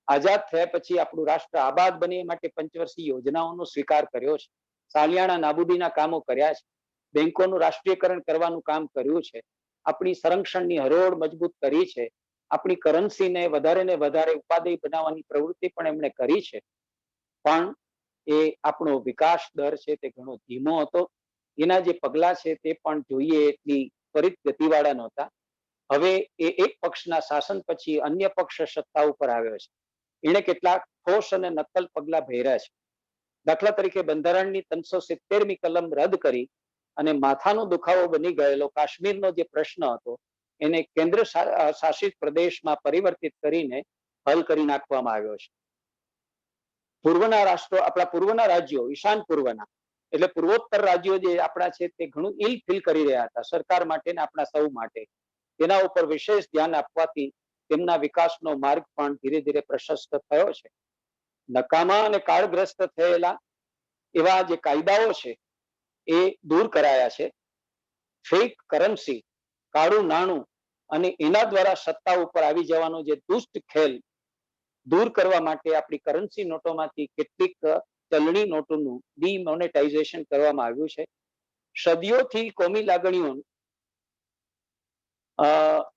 આઝાદ થયા પછી આપણું રાષ્ટ્ર આબાદ બને એ માટે પંચવર્ષીય યોજનાઓનો સ્વીકાર કર્યો છે. સાલિયાણા નાબૂદીના કામો કર્યા છે. બેંકોનું રાષ્ટ્રીયકરણ કરવાનું કામ કર્યું છે. આપણી સંરક્ષણની હરોળ મજબૂત કરી છે. આપણી કરન્સીને વધારે ને વધારે ઉપાદેય બનાવવાની પ્રવૃત્તિ પણ એમણે કરી છે. પણ એ આપણો વિકાસ દર છે તે ઘણો ધીમો હતો. એના જે પગલા છે તે પણ જોઈએ એટલી ત્વરિત ગતિવાળા નહોતા. હવે એ એક પક્ષના શાસન પછી અન્ય પક્ષ સત્તા ઉપર આવ્યો છે. એણે કેટલાક ઠોસ અને નક્કલ પગલા ભર્યા છે. દાખલા તરીકે બંધારણની 370મી કલમ રદ કરી અને માથાનો દુખાવો બની ગયેલો કાશ્મીરનો જે પ્રશ્ન હતો એને કેન્દ્ર શાસિત પ્રદેશમાં પરિવર્તિત કરીને હલ કરી નાખવામાં આવ્યો છે. પૂર્વના રાષ્ટ્રો, આપણા પૂર્વના રાજ્યો, ઈશાન પૂર્વના એટલે પૂર્વોત્તર રાજ્યો જે આપણા છે તે ઘણું ઇલ ફીલ કરી રહ્યા હતા સરકાર માટે ને આપણા સૌ માટે. તેના ઉપર વિશેષ ધ્યાન આપવાથી તેમના વિકાસનો માર્ગ પણ ધીરે ધીરે પ્રશસ્ત થયો છે. નકામા અને કાળગ્રસ્ત થયેલા એવા જે કાયદાઓ છે એ દૂર કરાયા છે. ફેક કરન્સી, કાળું નાણું અને એના દ્વારા સત્તા ઉપર આવી જવાનો જે દુષ્ટ ખેલ દૂર કરવા માટે આપણી કરન્સી નોટોમાંથી કેટલીક ચલણી નોટોનું ડિમોનેટાઇઝેશન કરવામાં આવ્યું છે. સદીઓથી કોમી લાગણીઓ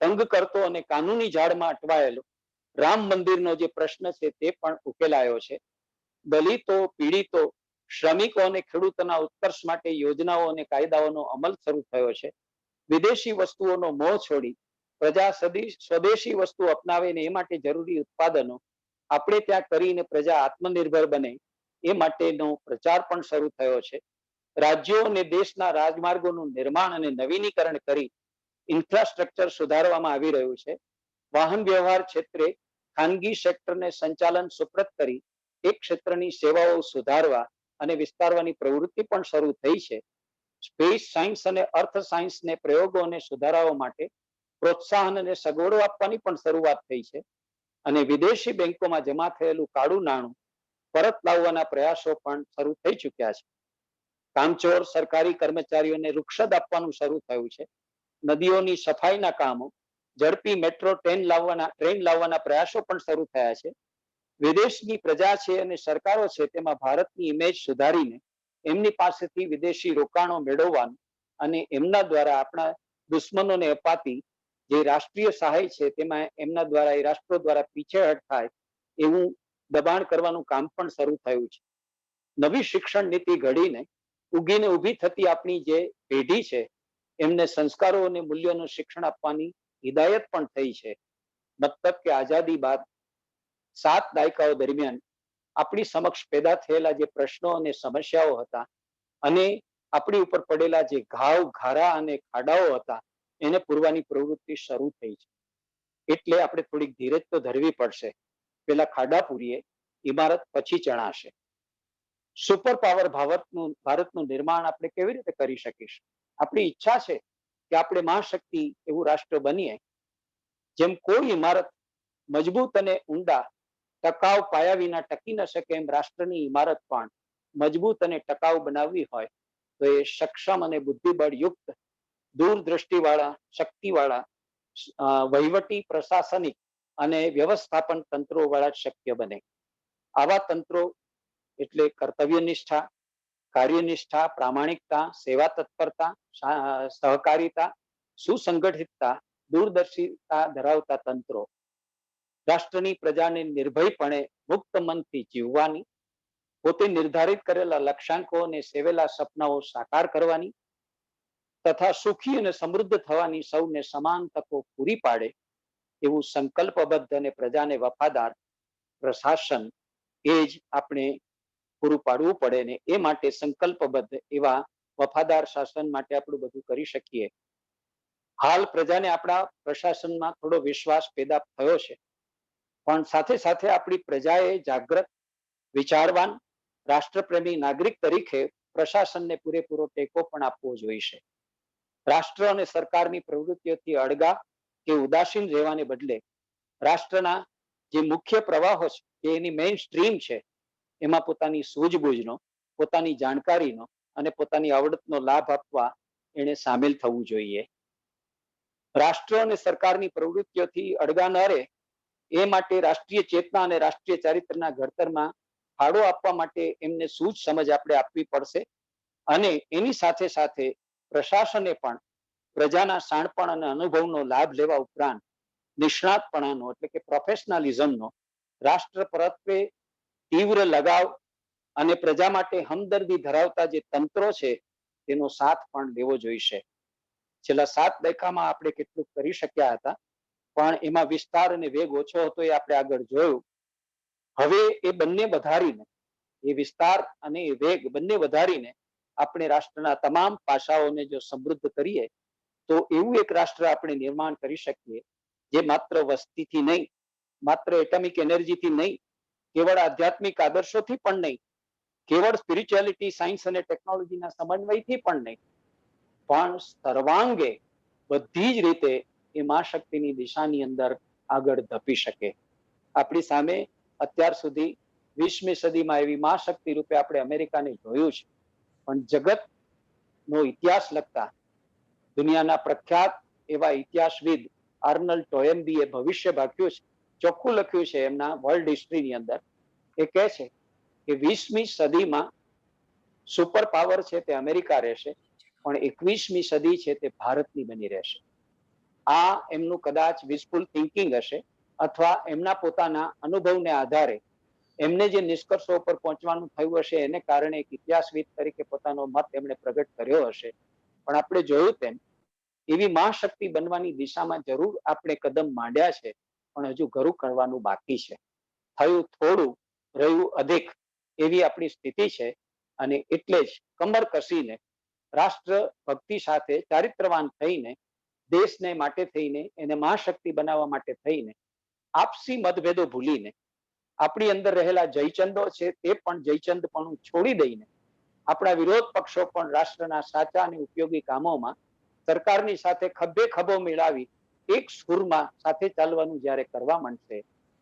તંગ કરતો અને કાનૂની ઝાડમાં અટવાયેલો રામ મંદિરનો જે પ્રશ્ન છે તે પણ ઉકેલાયો છે. દલિતો, પીડિતો, શ્રમિકો અને ખેડૂતોના ઉત્કર્ષ માટે યોજનાઓ અને કાયદાઓનો અમલ શરૂ થયો છે. વિદેશી વસ્તુઓનો મોહ છોડી પ્રજા સ્વદેશી વસ્તુ અપનાવે ને એ માટે જરૂરી ઉત્પાદનો આપણે ત્યાં કરીને પ્રજા આત્મનિર્ભર બને એ માટેનો પ્રચાર પણ શરૂ થયો છે. રાજ્યો અને દેશના રાજમાર્ગોનું નિર્માણ અને નવીનીકરણ કરી ઇન્ફ્રાસ્ટ્રક્ચર સુધારવામાં આવી રહ્યું છે. વાહન વ્યવહાર ક્ષેત્રે ખાનગી સેક્ટરને સંચાલન સુપ્રત કરી એક ક્ષેત્રની સેવાઓ સુધારવા અને વિસ્તારવાની પ્રવૃત્તિ પણ શરૂ થઈ છે. સ્પેસ સાયન્સ અને અર્થ સાયન્સને પ્રયોગો અને સુધારાઓ માટે પ્રોત્સાહન અને સગવડો આપવાની પણ શરૂઆત થઈ છે. અને વિદેશી બેંકોમાં જમા થયેલું કાળું નાણું પરત લાવવાના પ્રયાસો પણ શરૂ થઈ ચૂક્યા છે. કામચોર સરકારી કર્મચારીઓને રૂક્ષદ આપવાનું શરૂ થયું છે. નદીઓની સફાઈના કામો, ઝડપી મેટ્રો ટ્રેન લાવવાના પ્રયાસો પણ શરૂ થયા છે. વિદેશની પ્રજા છે અને સરકારો છે તેમાં ભારતની ઇમેજ સુધારીને એમની પાસેથી વિદેશી રોકાણો મેળવવાનું અને એમના દ્વારા આપણા દુશ્મનોને અપાતી જે રાષ્ટ્રીય સહાય છે તેમાં એમના દ્વારા એ રાષ્ટ્રો દ્વારા પીછેહટ થાય એવું દબાણ કરવાનું કામ પણ શરૂ થયું છે. નવી શિક્ષણ નીતિ ઘડીને ઉગીને ઊભી થતી આપણી જે પેઢી છે એમને સંસ્કારો અને મૂલ્યોનું શિક્ષણ આપવાની હિદાયત પણ થઈ છે. મતલબ કે આઝાદી બાદ 7 દાયકાઓ દરમિયાન આપણી સમક્ષ પેદા થયેલા જે પ્રશ્નો અને સમસ્યાઓ હતા અને આપણી ઉપર પડેલા જે ઘાવ ઘારા અને ખાડાઓ હતા એને પૂરવાની પ્રવૃત્તિ શરૂ થઈ છે. એટલે આપણે થોડીક ધીરજ તો ધરવી પડશે. પેલા ખાડા પૂરીએ, ઇમારત પછી ચણાશે. સુપર પાવર ભારતનું નિર્માણ આપણે કેવી રીતે કરી શકીશું? આપણી ઈચ્છા છે કે આપણે મહાશક્તિ એવું રાષ્ટ્ર બનીએ જેમ કોઈ ઇમારત મજબૂત અને ઊંડા ટકાઉ પાયા વિના ટકી ન શકે એમ રાષ્ટ્રની ઇમારત પણ મજબૂત અને ટકાઉ બનાવવી હોય તો એ સક્ષમ અને બુદ્ધિબળ યુક્ત દૂરદ્રષ્ટિવાળા શક્તિવાળા વહીવટી પ્રશાસનિક અને વ્યવસ્થાપન તંત્રો વાળા શક્ય બને. આવા તંત્રો એટલે કર્તવ્યનિષ્ઠા, કાર્યનિષ્ઠા, પ્રામાણિકતા, સેવા તત્પરતા, સહકારિતા, સુસંગઠિતતા, દૂરદર્શિતા ધરાવતા તંત્રો રાષ્ટ્રની પ્રજાને નિર્ભયપણે મુક્ત મનથી જીવવાની, પોતે નિર્ધારિત કરેલા લક્ષ્યાંકો અને સેવેલા સપનાઓ સાકાર કરવાની તથા સુખી અને સમૃદ્ધ થવાની સૌને સમાન તકો પૂરી પાડે એવું સંકલ્પબદ્ધ અને પ્રજાને વફાદાર પ્રશાસન એ જ આપણે પૂરું પાડવું પડે ને એ માટે સંકલ્પબદ્ધ એવા વફાદાર શાસન માટે આપણું બધું કરી શકીએ. હાલ પ્રજાને આપણા પ્રશાસનમાં થોડો વિશ્વાસ પેદા થયો છે, પણ સાથે સાથે આપણી પ્રજાએ જાગૃત, વિચારવાન, રાષ્ટ્રપ્રેમી નાગરિક તરીકે પ્રશાસનને પૂરેપૂરો ટેકો પણ આપવો જોઈશે. રાષ્ટ્ર અને સરકારની પ્રવૃત્તિઓથી અળગા કે ઉદાસીન રહેવાને બદલે રાષ્ટ્રના જે મુખ્ય પ્રવાહો છે કે એની મેઇન સ્ટ્રીમ છે એમાં પોતાની સૂઝબૂઝનો, પોતાની જાણકારીનો અને પોતાની આવડતનો લાભ આપવા એને સામેલ થવું જોઈએ. રાષ્ટ્ર અને સરકારની પ્રવૃત્તિઓથી અળગા ન રહે એ માટે રાષ્ટ્રીય ચેતના અને રાષ્ટ્રીય ચારિત્રના ઘડતરમાં ફાળો આપવા માટે એમને સૂઝ સમજ આપણે આપવી પડશે અને એની સાથે સાથે પ્રશાસને પણ પ્રજાના શાણપણ અને અનુભવનો લાભ લેવા ઉપરાંત નિષ્ણાતપણાનો એટલે કે પ્રોફેશનલિઝમનો રાષ્ટ્ર પ્રત્યે તીવ્ર લગાવ અને પ્રજા માટે હમદર્દી ધરાવતા જે તંત્રો છે તેનો સાથ પણ લેવો જોઈશે. છેલ્લા 7 દાયકામાં આપણે કેટલું કરી શક્યા હતા, પણ એમાં વિસ્તાર અને વેગ ઓછો હતો એ આપણે આગળ જોયું. હવે એ બંને વધારીને, એ વિસ્તાર અને એ વેગ બંને વધારીને આપણે રાષ્ટ્રના તમામ પાસાઓને જો સમૃદ્ધ કરીએ તો એવું એક રાષ્ટ્ર આપણે નિર્માણ કરી શકીએ જે માત્ર વસ્તીથી નહીં, માત્ર એટમિક એનર્જીથી નહીં, કેવળ આધ્યાત્મિક આદર્શોથી પણ નહીં, કેવળ સ્પિરિચ્યુઆલિટી, સાયન્સ અને ટેકનોલોજીના સમન્વયથી પણ નહીં, પણ સર્વાંગે બધી જ રીતે એ મહાશક્તિની દિશાની અંદર આગળ ધપી શકે. આપણી સામે અત્યાર સુધી 20મી સદીમાં એવી મહાશક્તિ રૂપે આપણે અમેરિકાને જોયું છે, પણ જગતનો ઇતિહાસ લખતા દુનિયાના પ્રખ્યાત એવા ઇતિહાસવિદ આર્નલ્ડ ટોયનબીએ ભવિષ્ય ભાગ્યું છે, ચોખ્ખું લખ્યું છે એમના વર્લ્ડ હિસ્ટ્રીની અંદર. એ કહે છે કે 20મી સદીમાં સુપર પાવર છે તે અમેરિકા રહેશે, પણ 21મી સદી છે તે ભારતની બની રહેશે. આ એમનું કદાચ વિશફુલ થિંકિંગ હશે અથવા એમના પોતાના અનુભવને આધારે એમને જે નિષ્કર્ષો પર પહોંચવાનું થયું હશે એને કારણે એક ઇતિહાસવિદ તરીકે પોતાનો મત એમણે પ્રગટ કર્યો હશે. પણ આપણે જોયું તેમ એવી મહાશક્તિ બનવાની દિશામાં જરૂર આપણે કદમ માંડ્યા છે, પણ હજુ ઘણું કરવાનું બાકી છે. થયું થોડું, રહ્યું અધિક એવી આપણી સ્થિતિ છે અને એટલે જ કમર કસીને રાષ્ટ્ર ભક્તિ સાથે ચારિત્રવાન થઈને દેશને માટે થઈને એને મહાશક્તિ બનાવવા માટે થઈને આપસી મતભેદો ભૂલીને આપણી અંદર રહેલા જયચંદો છે તે પણ જયચંદપણું છોડી દઈને આપણા વિરોધ પક્ષો પણ રાષ્ટ્રના સાચા અને ઉપયોગી કામોમાં સરકારની સાથે ખભે ખભો મિલાવી એક સુરમાં સાથે ચાલવાનું જ્યારે કરવા માંડશે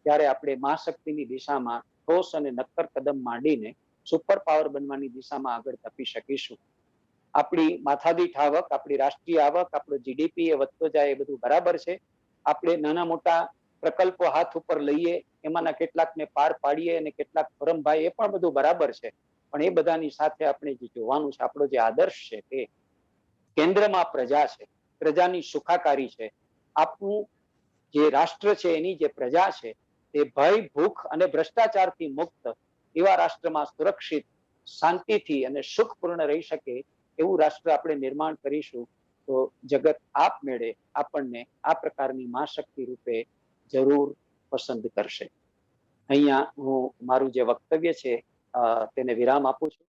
ત્યારે આપણે મહાશક્તિની દિશામાં ઠોસ અને નક્કર કદમ માંડીને સુપર પાવર બનવાની દિશામાં આગળ ધપી શકીશું. આપણી માથાદીઠ આવક, આપણી રાષ્ટ્રીય આવક, આપણો જીડીપી એ વધતો જાય એ બધું બરાબર છે. આપણે નાના મોટા પ્રકલ્પો હાથ ઉપર લઈએ, એમાંના કેટલાકને પાર પાડીએ અને કેટલાક ફરમભાઈ, એ પણ બધું બરાબર છે. પણ એ બધાની સાથે આપણે જે જોવાનું છે, આપણો જે આદર્શ છે કે કેન્દ્રમાં પ્રજા છે, પ્રજાની સુખાકારી છે. આપણું જે રાષ્ટ્ર છે એની જે પ્રજા છે તે ભય, ભૂખ અને ભ્રષ્ટાચારથી મુક્ત એવા રાષ્ટ્રમાં સુરક્ષિત, શાંતિથી અને સુખપૂર્ણ રહી શકે એવું રાષ્ટ્ર આપણે નિર્માણ કરીશું તો જગત આપમેળે આપણને આ પ્રકારની મહાશક્તિ રૂપે જરૂર પસંદ કરશે. અહીંયા હું મારું જે વક્તવ્ય છે તેને વિરામ આપું છું.